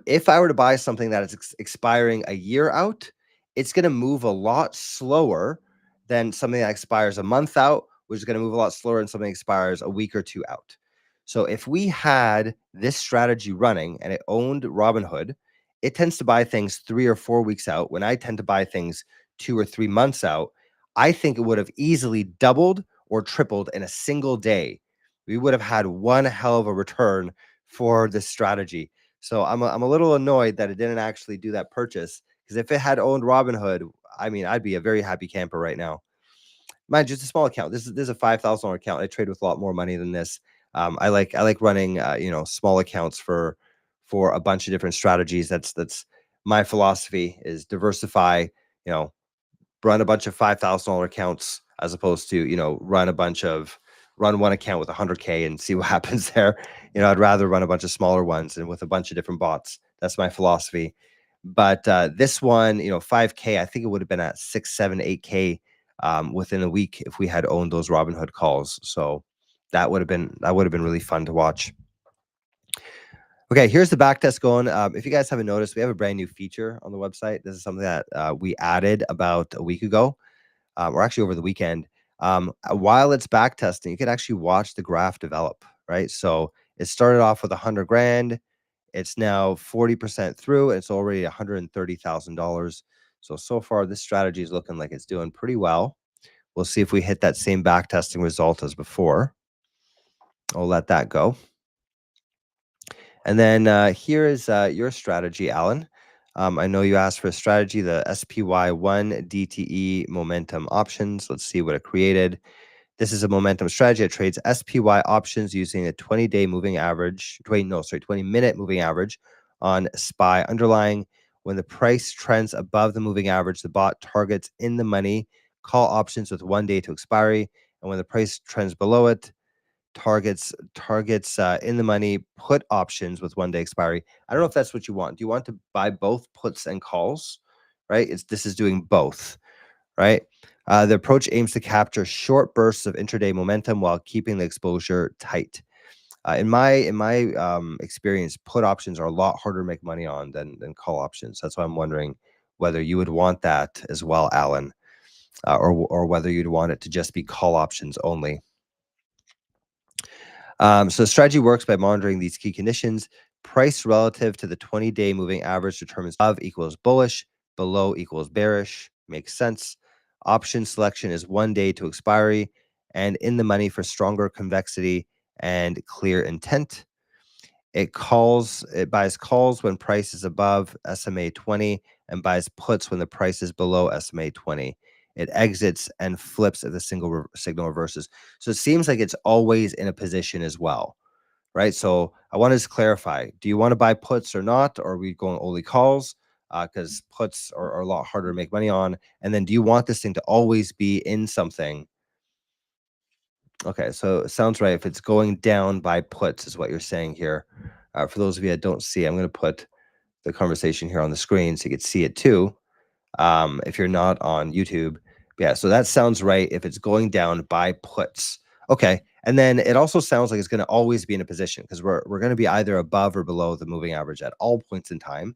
If I were to buy something that is expiring a year out, it's going to move a lot slower than something that expires a month out, which is going to move a lot slower than something that expires a week or two out. So if we had this strategy running and it owned Robinhood, it tends to buy things 3 or 4 weeks out. When I tend to buy things 2 or 3 months out, I think it would have easily doubled or tripled in a single day. We would have had one hell of a return for this strategy. So I'm a little annoyed that it didn't actually do that purchase, because if it had owned Robinhood, I mean, I'd be a very happy camper right now. Mind just a small account. This is a $5,000 account. I trade with a lot more money than this. I like running small accounts for a bunch of different strategies. That's my philosophy, is diversify. You know, run a bunch of $5,000 accounts as opposed to, run one account with 100K and see what happens there. I'd rather run a bunch of smaller ones and with a bunch of different bots. That's my philosophy. But this one, 5K, I think it would have been at 6, 7, 8K within a week if we had owned those Robinhood calls. So that would have been really fun to watch. Okay, here's the back test going. If you guys haven't noticed, we have a brand new feature on the website. This is something that we added about a week ago, or actually over the weekend. While it's back testing, you can actually watch the graph develop, right? So it started off with 100 grand. It's now 40% through. And it's already $130,000. So far, this strategy is looking like it's doing pretty well. We'll see if we hit that same back testing result as before. I'll let that go. And then here is your strategy, Alan. I know you asked for a strategy, the SPY1 DTE momentum options. Let's see what it created. This is a momentum strategy that trades SPY options using a 20-day moving average, 20-minute moving average on SPY underlying. When the price trends above the moving average, the bot targets in the money call options with 1 day to expiry. And when the price trends below it, targets in the money put options with 1 day expiry. I don't know if that's what you want. Do you want to buy both puts and calls? Right? This is doing both, right? The approach aims to capture short bursts of intraday momentum while keeping the exposure tight. In my experience, put options are a lot harder to make money on than call options. That's why I'm wondering whether you would want that as well, Alan, or whether you'd want it to just be call options only. So the strategy works by monitoring these key conditions. Price relative to the 20-day moving average determines above equals bullish, below equals bearish. Makes sense. Option selection is 1 day to expiry and in the money for stronger convexity and clear intent. It buys calls when price is above SMA 20 and buys puts when the price is below SMA 20. It exits and flips if the signal reverses. So it seems like it's always in a position as well, right? So I wanted to clarify, do you want to buy puts or not? Or are we going only calls? Because puts are a lot harder to make money on. And then do you want this thing to always be in something? Okay, so it sounds right. If it's going down by puts is what you're saying here. For those of you that don't see, I'm going to put the conversation here on the screen so you can see it too. If you're not on YouTube. Yeah, so that sounds right if it's going down by puts. Okay, and then it also sounds like it's going to always be in a position because we're going to be either above or below the moving average at all points in time.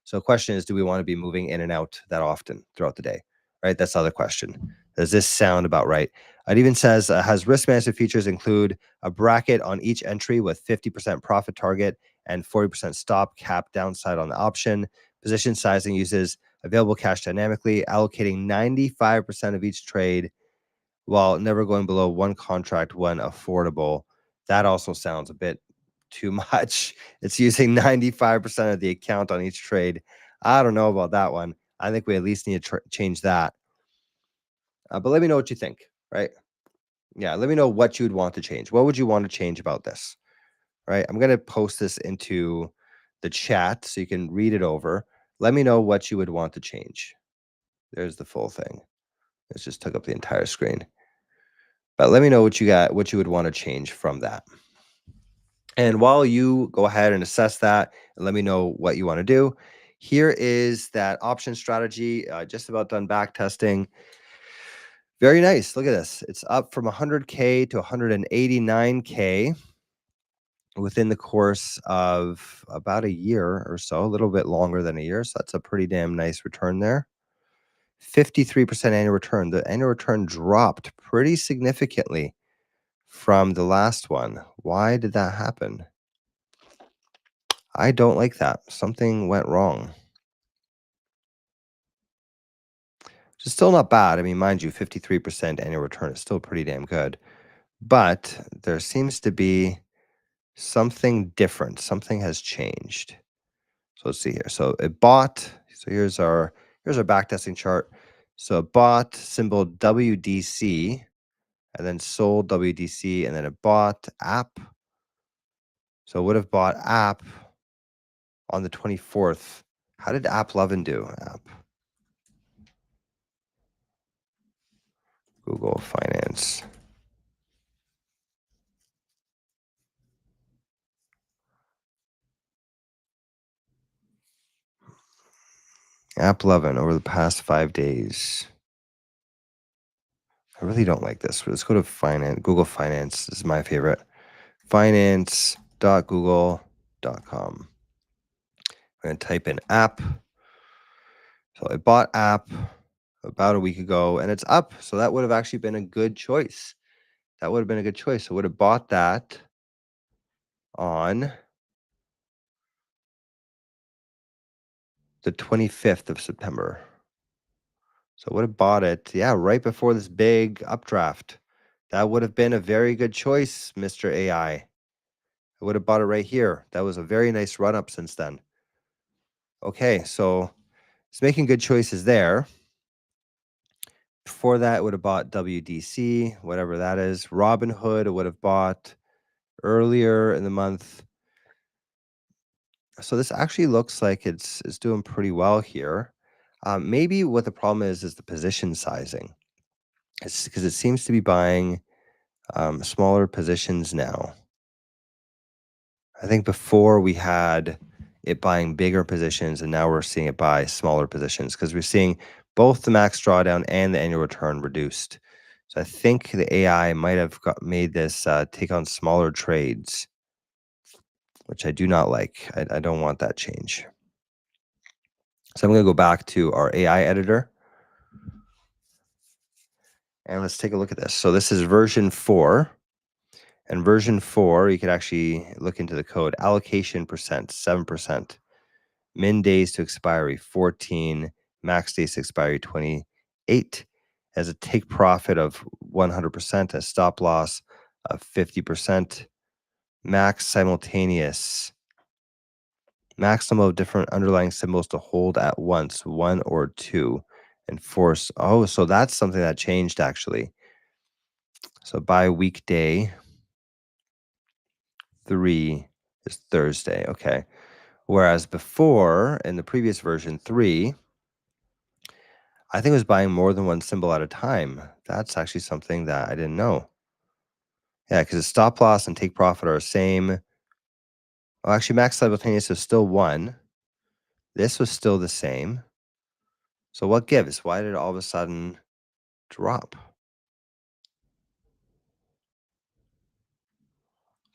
So the question is, do we want to be moving in and out that often throughout the day? Right? That's the other question. Does this sound about right? It even says, has risk management features include a bracket on each entry with 50% profit target and 40% stop cap downside on the option. Position sizing uses available cash dynamically, allocating 95% of each trade while never going below one contract when affordable. That also sounds a bit too much. It's using 95% of the account on each trade. I don't know about that one. I think we at least need to change that. But let me know what you think, right? Yeah, let me know what you'd want to change. What would you want to change about this? Right? I'm going to post this into the chat so you can read it over. Let me know what you would want to change. There's the full thing. It just took up the entire screen. But let me know what you got, what you would want to change from that. And while you go ahead and assess that and let me know what you want to do, here is that option strategy. Just about done back testing. Very nice. Look at this. It's up from 100K to 189K within the course of about a year or so, a little bit longer than a year. So that's a pretty damn nice return there. 53% annual return. The annual return dropped pretty significantly from the last one. Why did that happen? I don't like that. Something went wrong. Which is still not bad. I mean, mind you, 53% annual return is still pretty damn good. But there seems to be something different. Something has changed. So let's see here. So it bought. So here's our backtesting chart. So it bought symbol WDC and then sold WDC and then it bought app. So it would have bought app on the 24th. How did app 11 do? App Google Finance. App 11 over the past 5 days. I really don't like this. Let's go to finance. Google Finance. This is my favorite. Finance.google.com. I'm going to type in app. So I bought app about a week ago and it's up. So that would have actually been a good choice. That would have been a good choice. I would have bought that on the 25th of September. So I would have bought it, yeah, right before this big updraft. That would have been a very good choice, Mr. AI. I would have bought it right here. That was a very nice run up since then. Okay, so it's making good choices there. Before that, I would have bought WDC, whatever that is. Robinhood, I would have bought earlier in the month. So this actually looks like it's doing pretty well here. Maybe what the problem is the position sizing. It's because it seems to be buying smaller positions now. I think before we had it buying bigger positions, and now we're seeing it buy smaller positions because we're seeing both the max drawdown and the annual return reduced. So I think the AI might have made this take on smaller trades, which I do not like. I don't want that change. So I'm going to go back to our AI editor. And let's take a look at this. So this is version 4. And version 4, you could actually look into the code. Allocation percent, 7%. Min days to expiry, 14. Max days to expiry, 28. Has a take profit of 100%. A stop loss of 50%. Max simultaneous. Maximum of different underlying symbols to hold at once, 1 or 2. And force. Oh, so that's something that changed actually. So by weekday 3 is Thursday. Okay. Whereas before, in the previous version 3, I think it was buying more than one symbol at a time. That's actually something that I didn't know. Yeah, because the stop loss and take profit are the same. Well, actually, max simultaneous is still 1. This was still the same. So what gives? Why did it all of a sudden drop?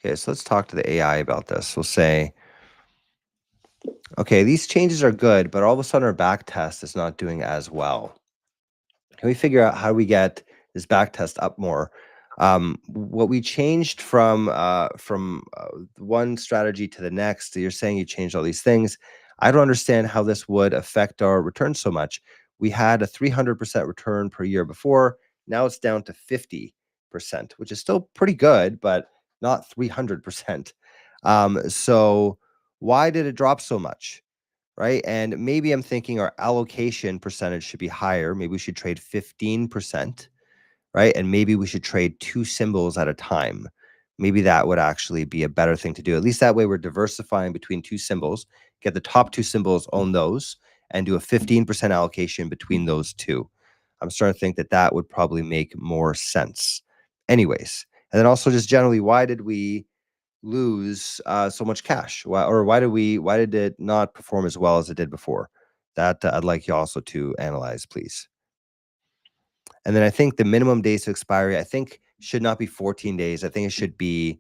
Okay, so let's talk to the AI about this. We'll say, okay, these changes are good, but all of a sudden our back test is not doing as well. Can we figure out how we get this back test up more? What we changed from one strategy to the next, you're saying you changed all these things. I don't understand how this would affect our return so much. We had a 300% return per year before. Now it's down to 50%, which is still pretty good, but not 300%. So why did it drop so much? Right? And maybe I'm thinking our allocation percentage should be higher. Maybe we should trade 15%, right? And maybe we should trade 2 symbols at a time. Maybe that would actually be a better thing to do. At least that way we're diversifying between 2 symbols, get the top 2 symbols, own those, and do a 15% allocation between those 2. I'm starting to think that that would probably make more sense. Anyways, and then also just generally, why did we lose so much cash? Why did it not perform as well as it did before? That I'd like you also to analyze, please. And then I think the minimum days to expiry, I think should not be 14 days. I think it should be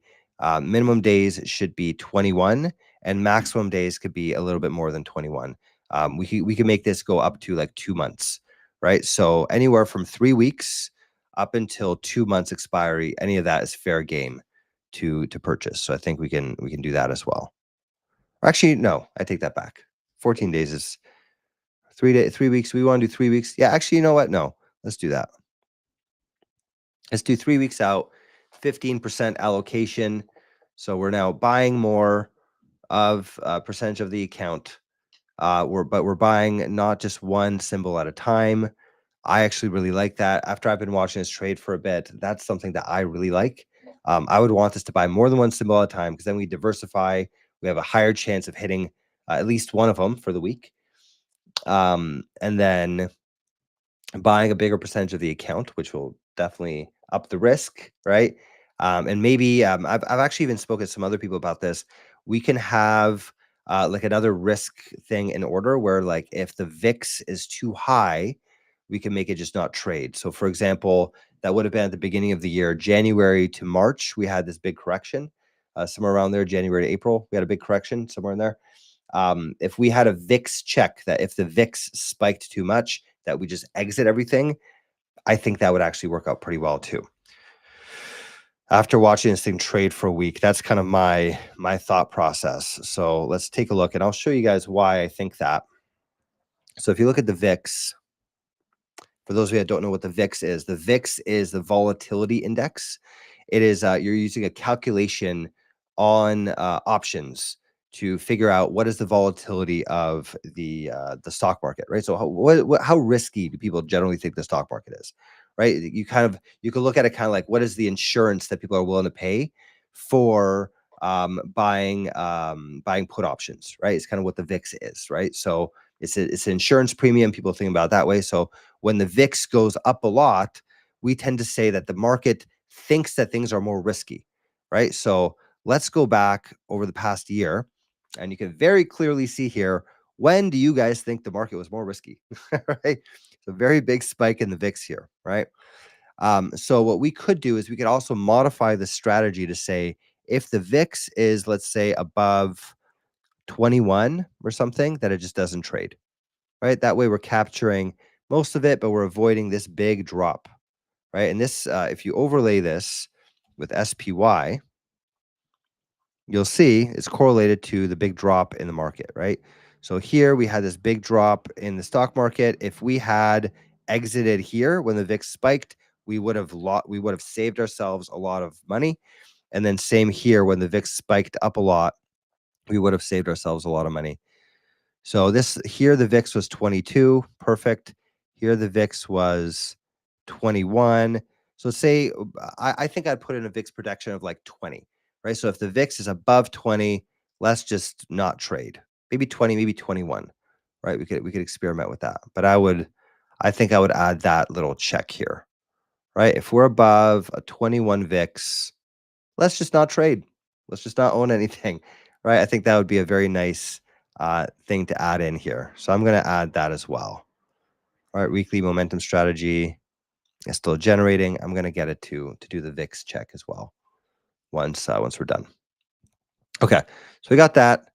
minimum days should be 21, and maximum days could be a little bit more than 21. We can make this go up to like 2 months, right? So anywhere from 3 weeks up until 2 months expiry, any of that is fair game to purchase. So I think we can do that as well. Or actually, no, I take that back. 14 days is 3 weeks. We want to do 3 weeks. Yeah, actually, you know what? No, let's do that. Let's do 3 weeks out, 15% allocation. So we're now buying more of a percentage of the account. We're buying not just one symbol at a time. I actually really like that. After I've been watching this trade for a bit, that's something that I really like. I would want us to buy more than one symbol at a time because then we diversify. We have a higher chance of hitting at least one of them for the week. And then buying a bigger percentage of the account, which will definitely up the risk, right? And maybe I've actually even spoken to some other people about this. We can have like another risk thing in order where like if the VIX is too high, we can make it just not trade. So for example, that would have been at the beginning of the year, January to March, we had this big correction. Somewhere around there, January to April, we had a big correction somewhere in there. If we had a VIX check that if the VIX spiked too much, that we just exit everything, I think that would actually work out pretty well too. After watching this thing trade for a week, that's kind of my thought process. So let's take a look and I'll show you guys why I think that. So if you look at the VIX, for those of you that don't know what the VIX is the volatility index. It is you're using a calculation on options to figure out what is the volatility of the stock market, right? So how risky do people generally think the stock market is, right? You can look at it kind of like what is the insurance that people are willing to pay for buying put options, right? It's kind of what the VIX is, right? So it's an insurance premium. People think about it that way. So when the VIX goes up a lot, we tend to say that the market thinks that things are more risky, right? So let's go back over the past year, and you can very clearly see here, when do you guys think the market was more risky, right? It's a very big spike in the VIX here, right? So what we could do is we could also modify the strategy to say, if the VIX is, let's say, above 21 or something, that it just doesn't trade, right? That way we're capturing most of it, but we're avoiding this big drop, right? And this, if you overlay this with SPY, you'll see it's correlated to the big drop in the market, right? So here we had this big drop in the stock market. If we had exited here when the VIX spiked, we would have saved ourselves a lot of money. And then same here, when the VIX spiked up a lot, we would have saved ourselves a lot of money. So this here, the VIX was 22, perfect. Here the VIX was 21. So say I think I'd put in a VIX protection of like 20, right? So if the VIX is above 20, let's just not trade. Maybe 20, maybe 21, right? We could experiment with that. But I think I would add that little check here, right? If we're above a 21 VIX, let's just not trade. Let's just not own anything, right? I think that would be a very nice thing to add in here. So I'm going to add that as well. All right, weekly momentum strategy is still generating. I'm going to get it to do the VIX check as well once we're done. Okay, so we got that.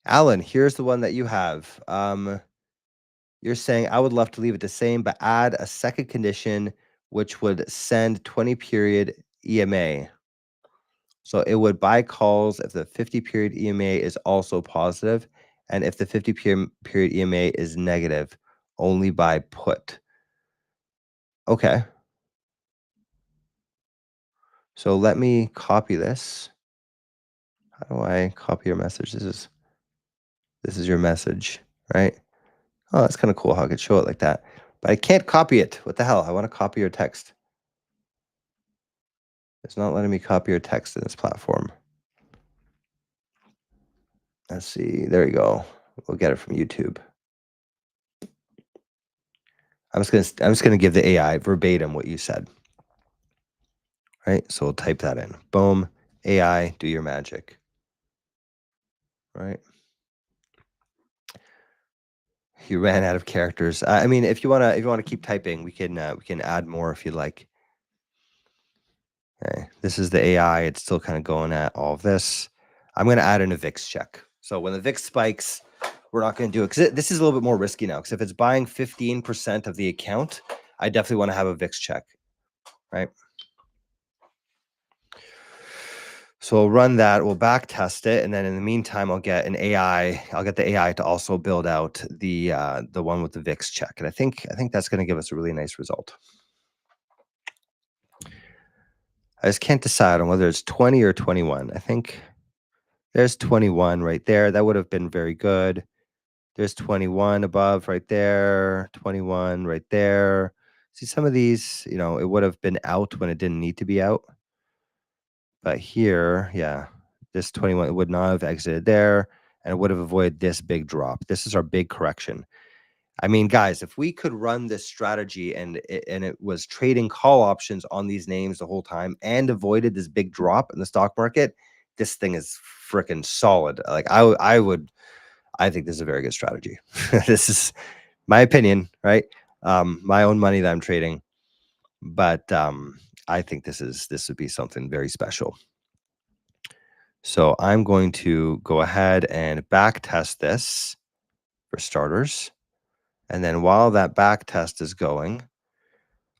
Alan, here's the one that you have. You're saying, I would love to leave it the same, but add a second condition, which would send 20 period EMA. So it would buy calls if the 50 period EMA is also positive, and if the 50 period EMA is negative, only buy put. Okay. So let me copy this. How do I copy your message? This is your message, right? Oh, that's kind of cool how I could show it like that. But I can't copy it. What the hell? I want to copy your text. It's not letting me copy your text in this platform. Let's see. There you go. We'll get it from YouTube. I'm just gonna give the AI verbatim what you said. Right? So we'll type that in. Boom. AI, do your magic. Right? You ran out of characters. I mean, if you wanna keep typing, we can add more if you'd like. Okay. This is the AI. It's still kind of going at all of this. I'm gonna add in a VIX check. So when the VIX spikes, we're not going to do it because this is a little bit more risky now. Because if it's buying 15% of the account, I definitely want to have a VIX check, right? So we'll run that, we'll back test it, and then in the meantime, I'll get an AI. I'll get the AI to also build out the one with the VIX check, and I think that's going to give us a really nice result. I just can't decide on whether it's 20 or 21. I think there's 21 right there. That would have been very good. There's 21 above right there, 21 right there. See, some of these, you know, it would have been out when it didn't need to be out. But here, yeah, this 21 would not have exited there, and it would have avoided this big drop. This is our big correction. I mean, guys, if we could run this strategy and it was trading call options on these names the whole time and avoided this big drop in the stock market, this thing is freaking solid. Like I think this is a very good strategy. This is my opinion, right? My own money that I'm trading, but I think this would be something very special. So I'm going to go ahead and back test this for starters. And then while that back test is going,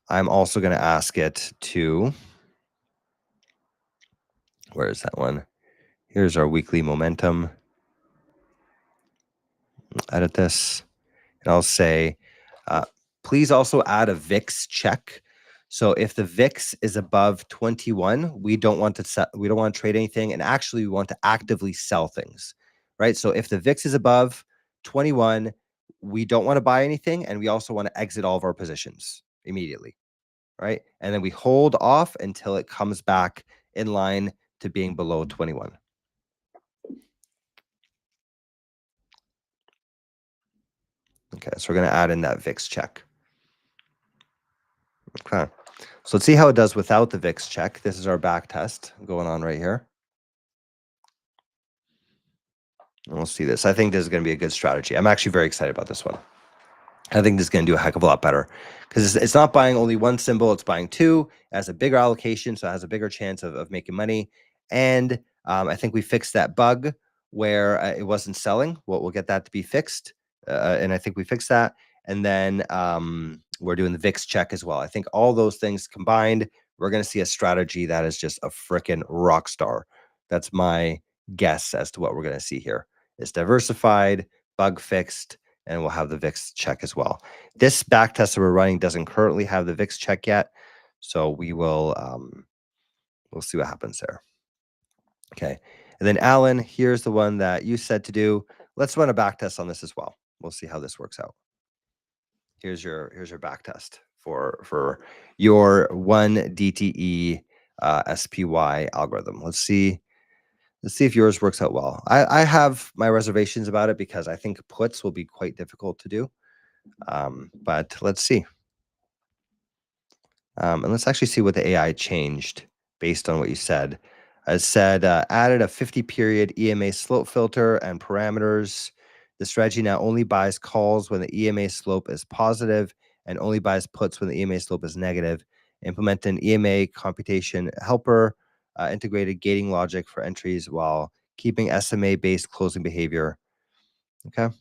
I'm also going to ask it to, where is that one? Here's our weekly momentum. Edit this. And I'll say, please also add a VIX check. So if the VIX is above 21, we don't want to trade anything, and actually we want to actively sell things, right? So if the VIX is above 21, we don't want to buy anything, and we also want to exit all of our positions immediately, right? And then we hold off until it comes back in line to being below 21. Okay, so we're going to add in that VIX check. Okay. So let's see how it does without the VIX check. This is our back test going on right here. And we'll see this. I think this is going to be a good strategy. I'm actually very excited about this one. I think this is going to do a heck of a lot better because it's not buying only one symbol. It's buying two. It has a bigger allocation, so it has a bigger chance of making money. And I think we fixed that bug where it wasn't selling. We'll get that to be fixed. And I think we fixed that. And then we're doing the VIX check as well. I think all those things combined, we're going to see a strategy that is just a freaking rock star. That's my guess as to what we're going to see here. It's diversified, bug fixed, and we'll have the VIX check as well. This back test that we're running doesn't currently have the VIX check yet, so we will we'll see what happens there. Okay, and then Alan, here's the one that you said to do. Let's run a back test on this as well. We'll see how this works out. Here's your back test for your 1 DTE SPY algorithm. Let's see if yours works out well. I have my reservations about it because I think puts will be quite difficult to do. But let's see. And let's actually see what the AI changed based on what you said. I said added a 50-period EMA slope filter and parameters. The strategy now only buys calls when the EMA slope is positive and only buys puts when the EMA slope is negative. Implement an EMA computation helper, integrated gating logic for entries while keeping SMA-based closing behavior. Okay.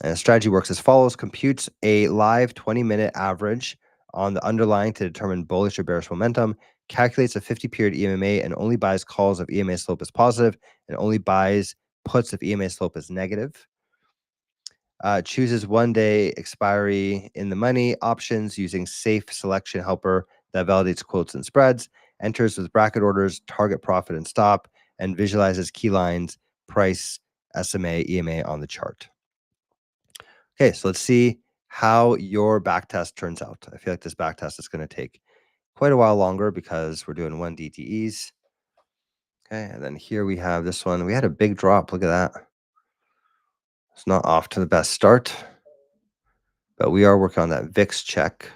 And the strategy works as follows: computes a live 20-minute average on the underlying to determine bullish or bearish momentum, calculates a 50-period EMA and only buys calls if EMA slope is positive and only buys puts if EMA slope is negative. Chooses one-day expiry in the money options using safe selection helper that validates quotes and spreads, enters with bracket orders, target profit and stop, and visualizes key lines, price, SMA, EMA on the chart. Okay, so let's see how your back test turns out. I feel like this back test is going to take quite a while longer because we're doing 1 DTEs. Okay, and then here we have this one. We had a big drop. Look at that. It's not off to the best start, but we are working on that VIX check.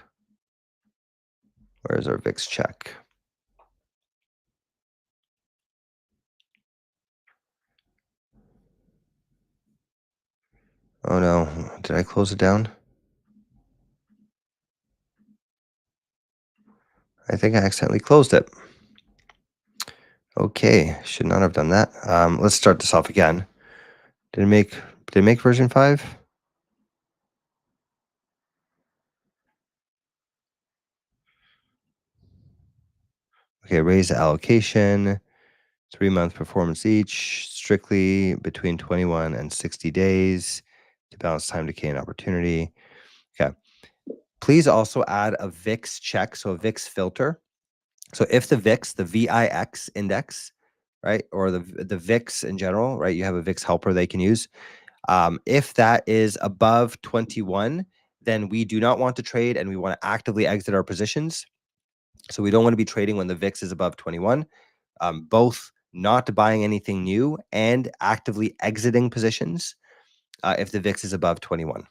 Where is our VIX check? Oh no, did I close it down? I think I accidentally closed it. Okay, should not have done that. Let's start this off again. Didn't make Did it make version 5? Okay, raise the allocation, 3-month performance each, strictly between 21 and 60 days to balance time decay and opportunity. Okay. Please also add a VIX check, so a VIX filter. So if the VIX, the VIX index, right, or the VIX in general, right, you have a VIX helper they can use. If that is above 21, then we do not want to trade and we want to actively exit our positions. So we don't want to be trading when the VIX is above 21. Both not buying anything new and actively exiting positions if the VIX is above 21.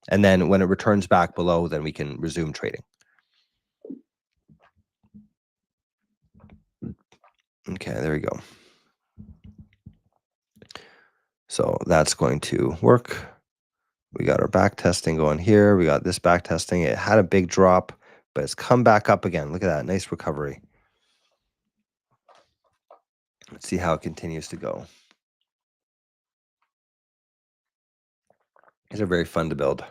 And then when it returns back below, then we can resume trading. Okay, there we go. So that's going to work. We got our back testing going here. We got this back testing. It had a big drop, but it's come back up again. Look at that. Nice recovery. Let's see how it continues to go. These are very fun to build.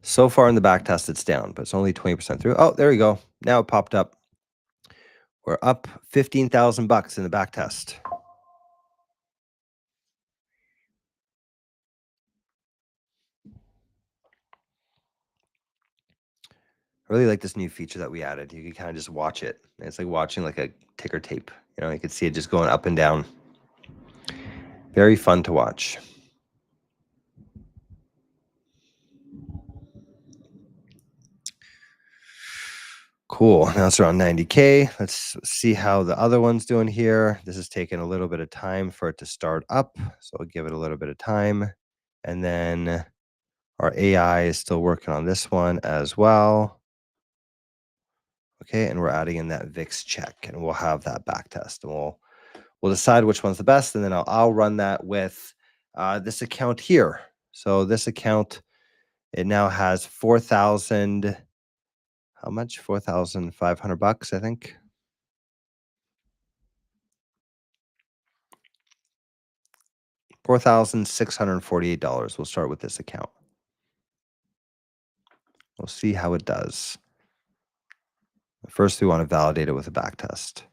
So far in the back test, it's down, but it's only 20% through. Oh, there we go. Now it popped up. We're up 15,000 bucks in the back test. I really like this new feature that we added. You can kind of just watch it. It's like watching like a ticker tape. You know, you can see it just going up and down. Very fun to watch. Cool. Now it's around 90K. Let's see how the other one's doing here. This is taking a little bit of time for it to start up. So I'll give it a little bit of time. And then our AI is still working on this one as well. Okay, and we're adding in that VIX check, and we'll have that back test, and we'll decide which one's the best, and then I'll run that with this account here. So this account, it now has 4,000. How much? 4,500 bucks, I think. $4,648. We'll start with this account. We'll see how it does. First, we want to validate it with a back test.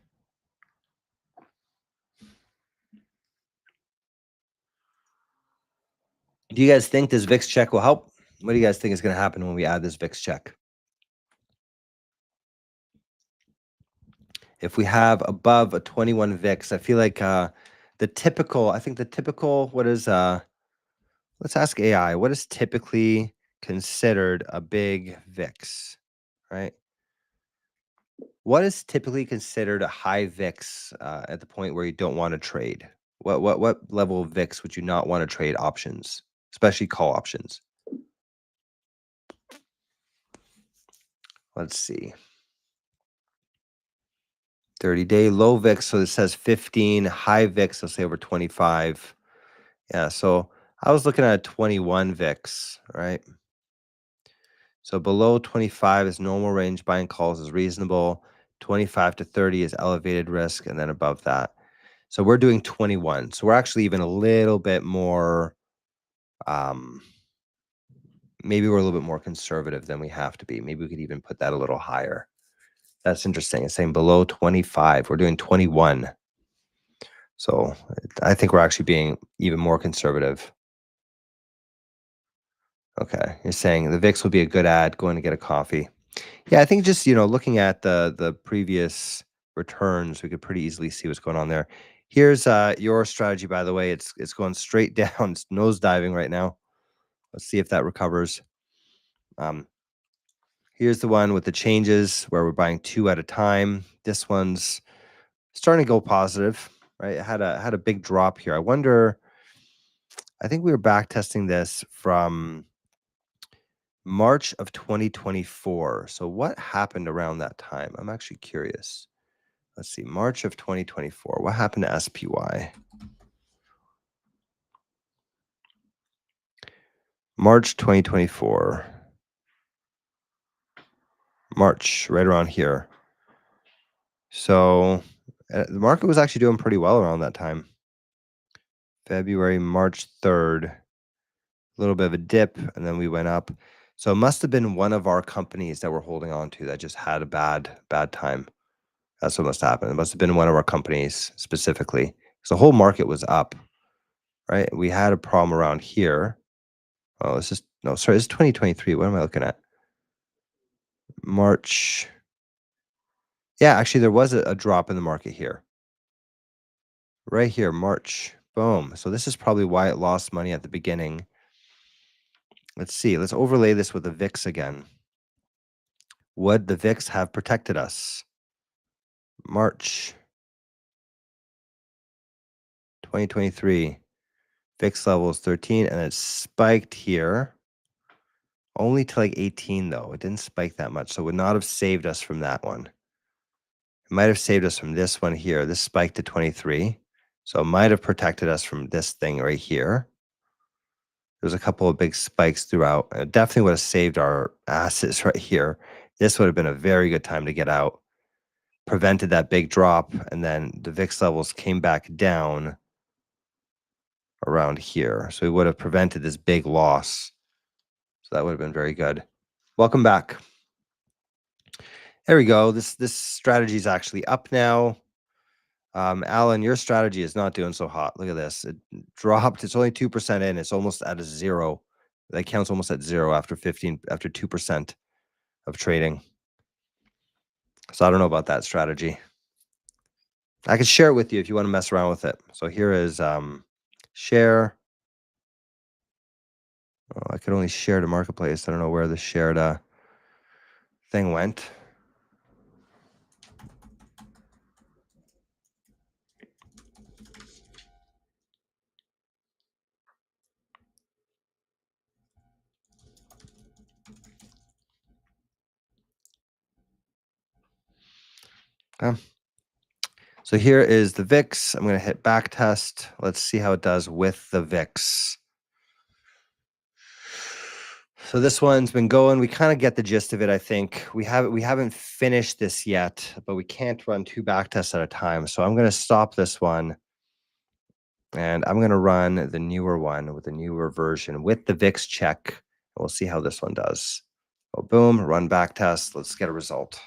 Do you guys think this VIX check will help? What do you guys think is going to happen when we add this VIX check? If we have above a 21 VIX, I feel like I think the typical, let's ask AI, what is typically considered a big VIX, right? What is typically considered a high VIX at the point where you don't want to trade? What level of VIX would you not want to trade options, especially call options? Let's see. 30-day low VIX, so it says 15. High VIX, let's say over 25. Yeah, so I was looking at 21 VIX, right? So below 25 is normal range, buying calls is reasonable. 25 to 30 is elevated risk, and then above that. So we're doing 21. So we're actually even a little bit more, maybe we're a little bit more conservative than we have to be. Maybe we could even put that a little higher. That's interesting. It's saying below 25. We're doing 21. So I think we're actually being even more conservative. Okay, you're saying the VIX will be a good ad, going to get a coffee. Yeah, I think just, looking at the previous returns, we could pretty easily see what's going on there. Here's your strategy, by the way. It's going straight down. It's nosediving right now. Let's see if that recovers. Here's the one with the changes where we're buying 2 at a time. This one's starting to go positive, right? It had a big drop here. I think we were back testing this from March of 2024. So what happened around that time? I'm actually curious. Let's see, March of 2024. What happened to SPY? March 2024. March, right around here. So the market was actually doing pretty well around that time. February, March 3rd, a little bit of a dip, and then we went up. So it must have been one of our companies that we're holding on to that just had a bad time. That's what must happen. It must have been one of our companies specifically. So the whole market was up, right? We had a problem around here. Oh, this is no, sorry, this is 2023. What am I looking at? March. Yeah, actually, there was a drop in the market here. Right here, March. Boom. So this is probably why it lost money at the beginning. Let's see. Let's overlay this with the VIX again. Would the VIX have protected us? March 2023. VIX level is 13, and it spiked here. Only to like 18, though. It didn't spike that much, so it would not have saved us from that one. It might have saved us from this one here. This spiked to 23. So it might have protected us from this thing right here. There's a couple of big spikes throughout. It definitely would have saved our asses right here. This would have been a very good time to get out. Prevented that big drop, and then the VIX levels came back down around here. So we would have prevented this big loss. So that would have been very good. Welcome back. There we go. This strategy is actually up now. Alan, your strategy is not doing so hot. Look at this. It dropped. It's only 2% in. It's almost at a zero. That counts almost at zero after 2% of trading. So I don't know about that strategy. I could share it with you if you want to mess around with it. So here is share. Oh, I could only share to marketplace. I don't know where the shared thing went. So here is the VIX. I'm going to hit back test. Let's see how it does with the VIX. So this one's been going. We kind of get the gist of it, I think. We haven't finished this yet, but we can't run 2 back tests at a time. So I'm going to stop this one, and I'm going to run the newer one with the newer version with the VIX check. We'll see how this one does. Oh, boom, run back test. Let's get a result.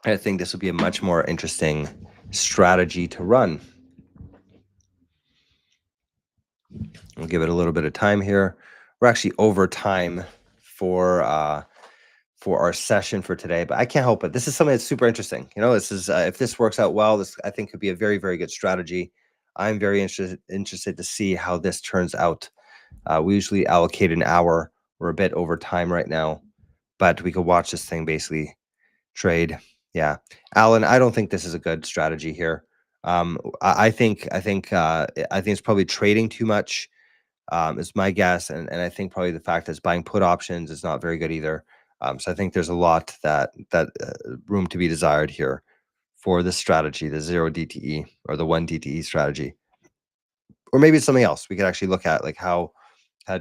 I think this will be a much more interesting strategy to run. We'll give it a little bit of time here. We're actually over time for our session for today, but I can't help it. This is something that's super interesting. You know, this is if this works out well, this I think could be a very, very good strategy. I'm very interested to see how this turns out. We usually allocate an hour. We're a bit over time right now, but we could watch this thing basically trade. Yeah, Alan, I don't think this is a good strategy here. I think it's probably trading too much. Is my guess, and I think probably the fact that buying put options is not very good either. So I think there's a lot that room to be desired here for this strategy, the 0 DTE or the 1 DTE strategy, or maybe it's something else. We could actually look at like how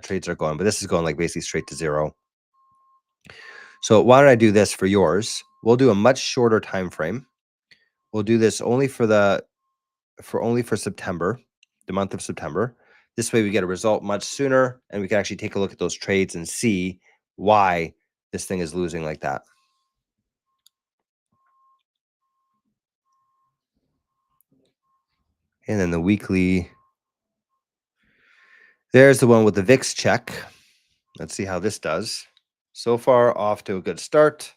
trades are going, but this is going like basically straight to zero. So why don't I do this for yours? We'll do a much shorter time frame. We'll do this only for September, the month of September. This way we get a result much sooner, and we can actually take a look at those trades and see why this thing is losing like that. And then the weekly, there's the one with the VIX check. Let's see how this does. So far, off to a good start.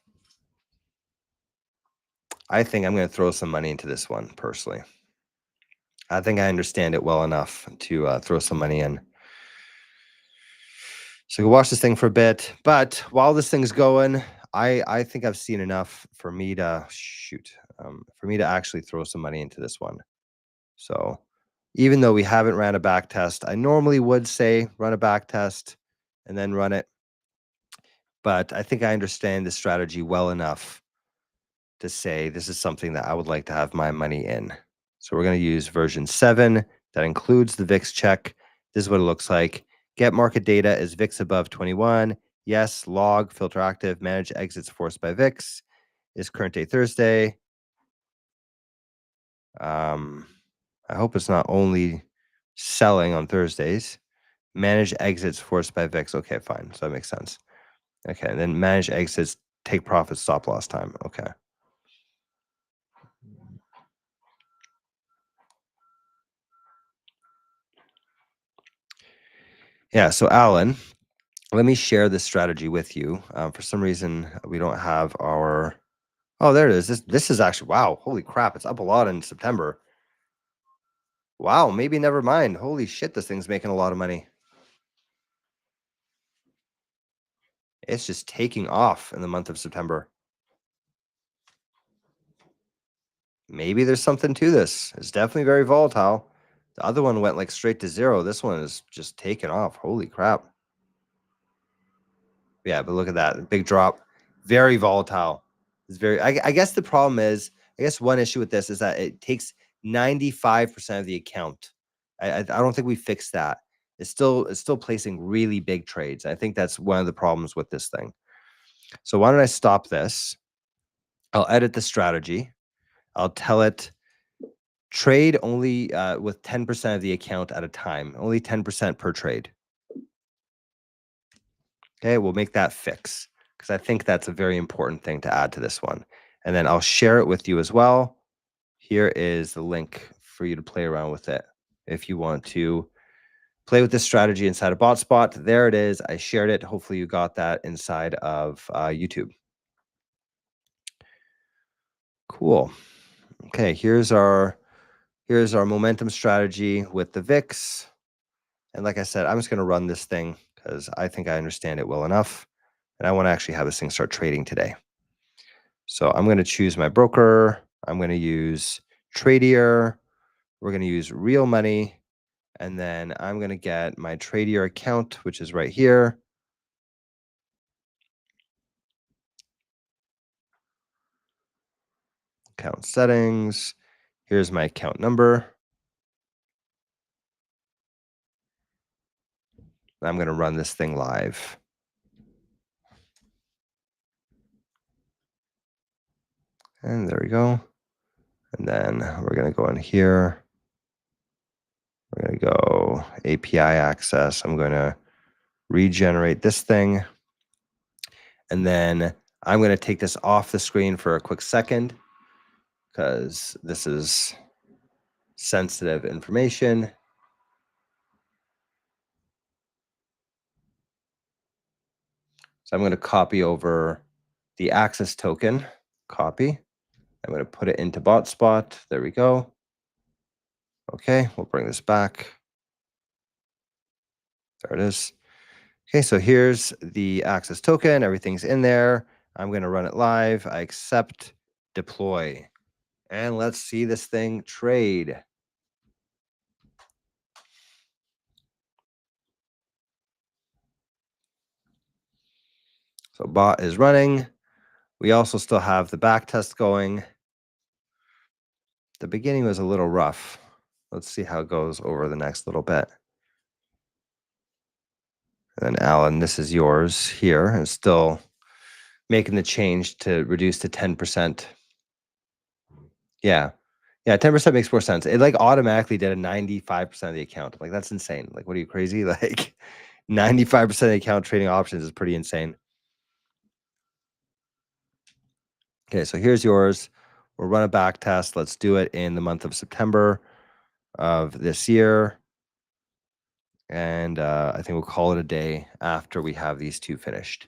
I think I'm going to throw some money into this one, personally. I think I understand it well enough to throw some money in. So we'll watch this thing for a bit. But while this thing's going, I think I've seen enough for me to actually throw some money into this one. So even though we haven't ran a back test, I normally would say run a back test and then run it. But I think I understand the strategy well enough to say this is something that I would like to have my money in. So we're going to use version 7 that includes the VIX check. This is what it looks like. Get market data is VIX above 21. Yes, log, filter active, manage exits forced by VIX. Is current day Thursday. Um, I hope it's not only selling on Thursdays. Manage exits forced by VIX. Okay, fine. So that makes sense. Okay, and then manage exits, take profit, stop loss time. Okay. Yeah, so Alan, let me share this strategy with you. For some reason, we don't have our... Oh, there it is. This is actually... Wow, holy crap. It's up a lot in September. Wow, maybe never mind. Holy shit, this thing's making a lot of money. It's just taking off in the month of September. Maybe there's something to this. It's definitely very volatile. The other one went like straight to zero. This one is just taking off. Holy crap. Yeah, but look at that. Big drop. Very volatile. It's very... I guess the problem is, I guess one issue with this is that it takes 95% of the account. I don't think we fixed that. It's still placing really big trades. I think that's one of the problems with this thing. So why don't I stop this? I'll edit the strategy. I'll tell it trade only with 10% of the account at a time, only 10% per trade. Okay, we'll make that fix because I think that's a very important thing to add to this one. And then I'll share it with you as well. Here is the link for you to play around with it. If you want to play with this strategy inside of BotSpot, there it is. I shared it. Hopefully you got that inside of YouTube. Cool. Okay, here's our momentum strategy with the VIX. And like I said, I'm just going to run this thing because I think I understand it well enough. And I want to actually have this thing start trading today. So I'm going to choose my broker. I'm going to use Tradier. We're going to use real money. And then I'm going to get my Tradier account, which is right here. Account settings. Here's my account number. I'm going to run this thing live. And there we go. And then we're going to go in here. We're going to go API access. I'm going to regenerate this thing. And then I'm going to take this off the screen for a quick second because this is sensitive information. So I'm going to copy over the access token. Copy. I'm going to put it into BotSpot. There we go. Okay, we'll bring this back. There it is. Okay, so here's the access token. Everything's in there. I'm going to run it live. I accept, deploy. And let's see this thing trade. So bot is running. We also still have the back test going. The beginning was a little rough. Let's see how it goes over the next little bit. And then Alan, this is yours here, and still making the change to reduce to 10%. Yeah. Yeah, 10% makes more sense. It like automatically did a 95% of the account. Like that's insane. Like, what are you, crazy? Like 95% of the account trading options is pretty insane. Okay, so here's yours. We'll run a back test. Let's do it in the month of September of this year. And I think we'll call it a day after we have these two finished.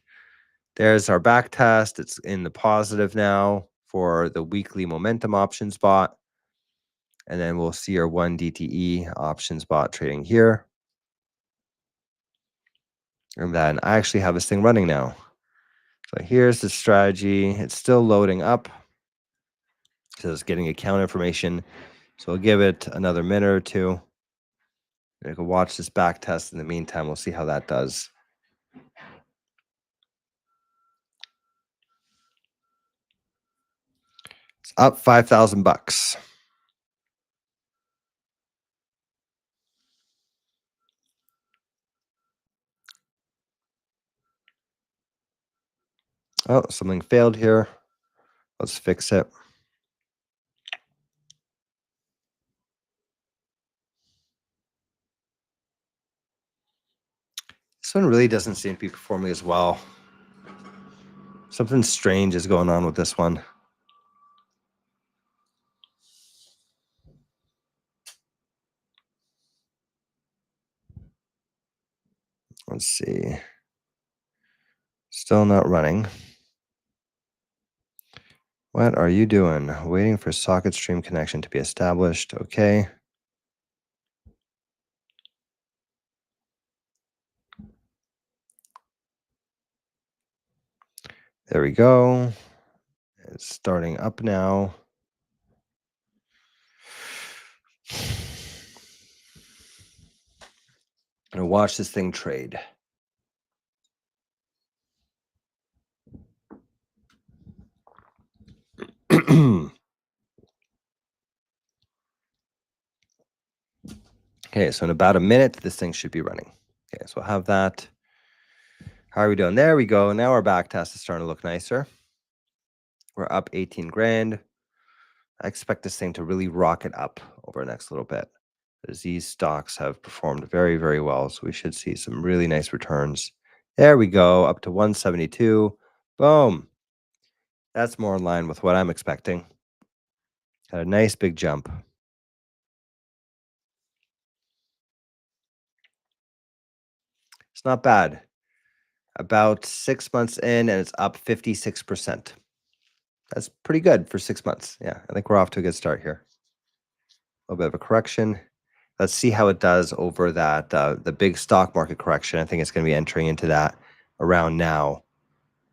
There's our back test. It's in the positive now for the weekly momentum options bot. And then we'll see our 1 DTE options bot trading here. And then I actually have this thing running now. So here's the strategy. It's still loading up. So it's getting account information. So we'll give it another minute or two. You can watch this back test. In the meantime, we'll see how that does. It's up 5,000 bucks. Oh, something failed here. Let's fix it. This one really doesn't seem to be performing as well. Something strange is going on with this one. Let's see. Still not running. What are you doing? Waiting for socket stream connection to be established. Okay. There we go. It's starting up now. I'm gonna watch this thing trade. Okay, so in about a minute, this thing should be running. Okay, so we'll have that. How are we doing? There we go. Now our back test is starting to look nicer. We're up 18 grand. I expect this thing to really rocket up over the next little bit, as these stocks have performed very, very well. So we should see some really nice returns. There we go, up to 172. Boom. That's more in line with what I'm expecting. Got a nice big jump. It's not bad. About 6 months in, and it's up 56%. That's pretty good for 6 months. Yeah, I think we're off to a good start here. A little bit of a correction. Let's see how it does over that the big stock market correction. I think it's going to be entering into that around now.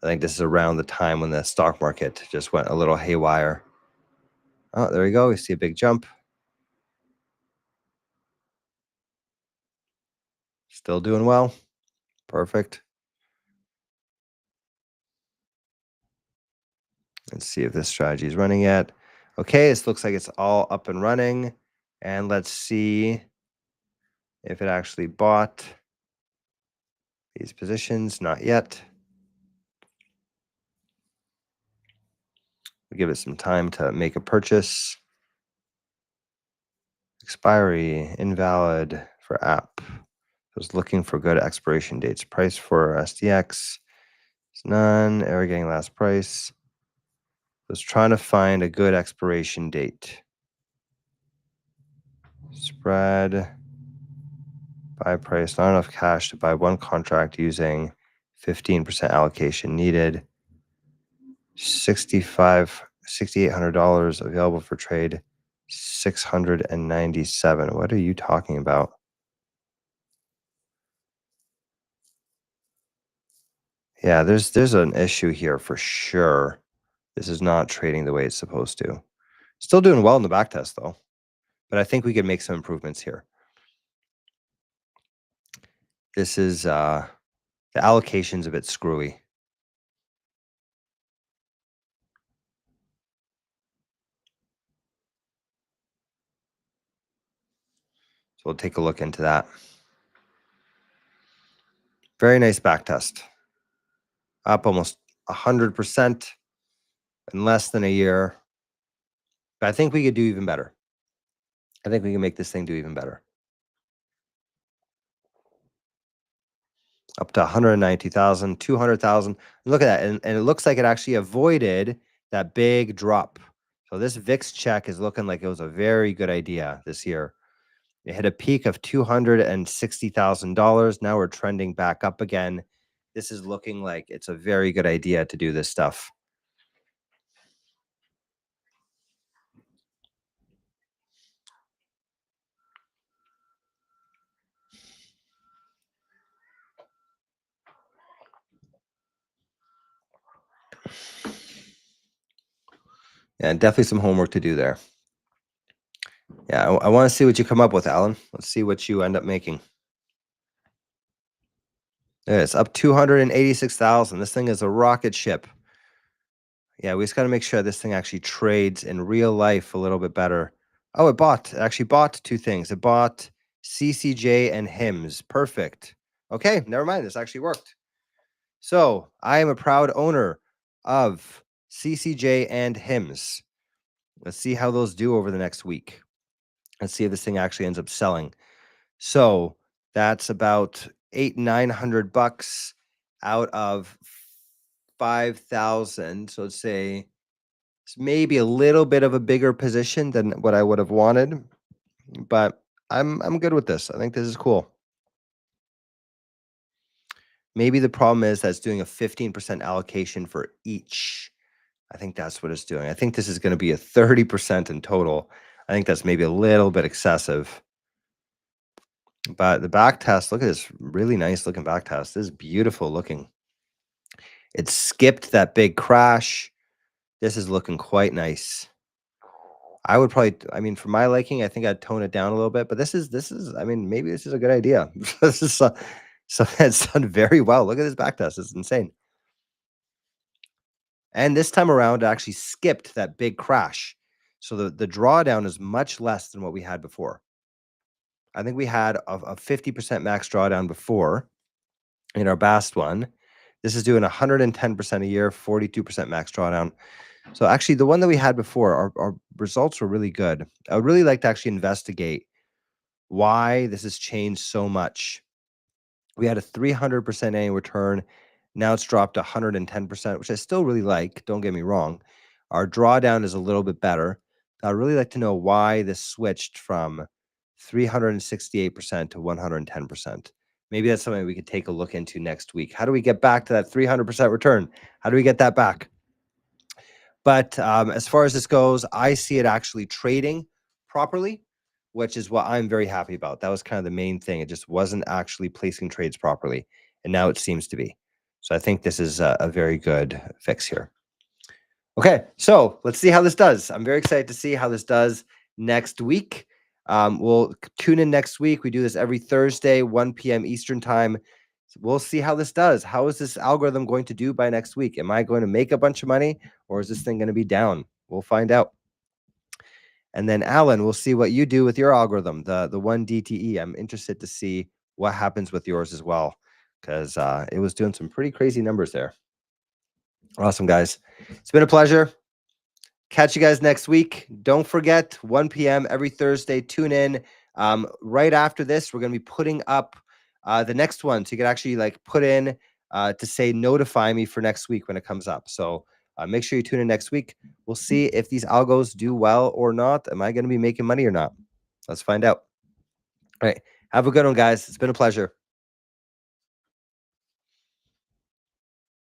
I think this is around the time when the stock market just went a little haywire. Oh, there we go. We see a big jump. Still doing well. Perfect. Let's see if this strategy is running yet. Okay, this looks like it's all up and running. And let's see if it actually bought these positions. Not yet. We'll give it some time to make a purchase. Expiry, invalid for app. I was looking for good expiration dates. Price for SDX is none. Error getting last price. I was trying to find a good expiration date. Spread, buy price, not enough cash to buy one contract using 15% allocation needed. $6,800 available for trade. 697. What are you talking about? Yeah, there's an issue here for sure. This is not trading the way it's supposed to. Still doing well in the back test though, but I think we can make some improvements here. This is the allocation's a bit screwy. So we'll take a look into that. Very nice back test. Up almost 100% in less than a year. But I think we could do even better. I think we can make this thing do even better. Up to 190,000, 200,000. Look at that. And it looks like it actually avoided that big drop. So this VIX check is looking like it was a very good idea this year. It hit a peak of $260,000. Now we're trending back up again. This is looking like it's a very good idea to do this stuff. Yeah, definitely some homework to do there. Yeah, I want to see what you come up with, Alan. Let's see what you end up making. Yeah, it's up 286,000. This thing is a rocket ship. Yeah, we just got to make sure this thing actually trades in real life a little bit better. Oh, it actually bought two things. It bought CCJ and HIMS. Perfect. Okay, never mind. This actually worked. So I am a proud owner of CCJ and HIMS. Let's see how those do over the next week. Let's see if this thing actually ends up selling. So that's about $800-900 out of 5,000. So let's say it's maybe a little bit of a bigger position than what I would have wanted, but I'm good with this. I think this is cool. Maybe the problem is that it's doing a 15% allocation for each. I think that's what it's doing. I think this is going to be a 30% in total. I think that's maybe a little bit excessive. But the back test, look at this really nice looking back test. This is beautiful looking. It skipped that big crash. This is looking quite nice. I would probably, I mean, for my liking, I think I'd tone it down a little bit, but this is, I mean, maybe this is a good idea. This is something that's done very well. Look at this back test. It's insane. And this time around, it actually skipped that big crash. So the drawdown is much less than what we had before. I think we had a 50% max drawdown before in our Bast one. This is doing 110% a year, 42% max drawdown. So actually, the one that we had before, our results were really good. I would really like to actually investigate why this has changed so much. We had a 300% annual return. Now it's dropped to 110%, which I still really like. Don't get me wrong. Our drawdown is a little bit better. I'd really like to know why this switched from 368% to 110%. Maybe that's something we could take a look into next week. How do we get back to that 300% return? How do we get that back? But as far as this goes, I see it actually trading properly, which is what I'm very happy about. That was kind of the main thing. It just wasn't actually placing trades properly. And now it seems to be. So I think this is a very good fix here. Okay, so let's see how this does. I'm very excited to see how this does next week. We'll tune in next week. We do this every Thursday, 1 p.m. Eastern time. We'll see how this does. How is this algorithm going to do by next week? Am I going to make a bunch of money, or is this thing going to be down? We'll find out. And then Alan, we'll see what you do with your algorithm, the 1DTE. I'm interested to see what happens with yours as well, because it was doing some pretty crazy numbers there. Awesome, guys. It's been a pleasure. Catch you guys next week. Don't forget, 1 p.m. every Thursday. Tune in. Right after this, we're going to be putting up the next one. So you can actually like put in to say notify me for next week when it comes up. So make sure you tune in next week. We'll see if these algos do well or not. Am I going to be making money or not? Let's find out. All right. Have a good one, guys. It's been a pleasure.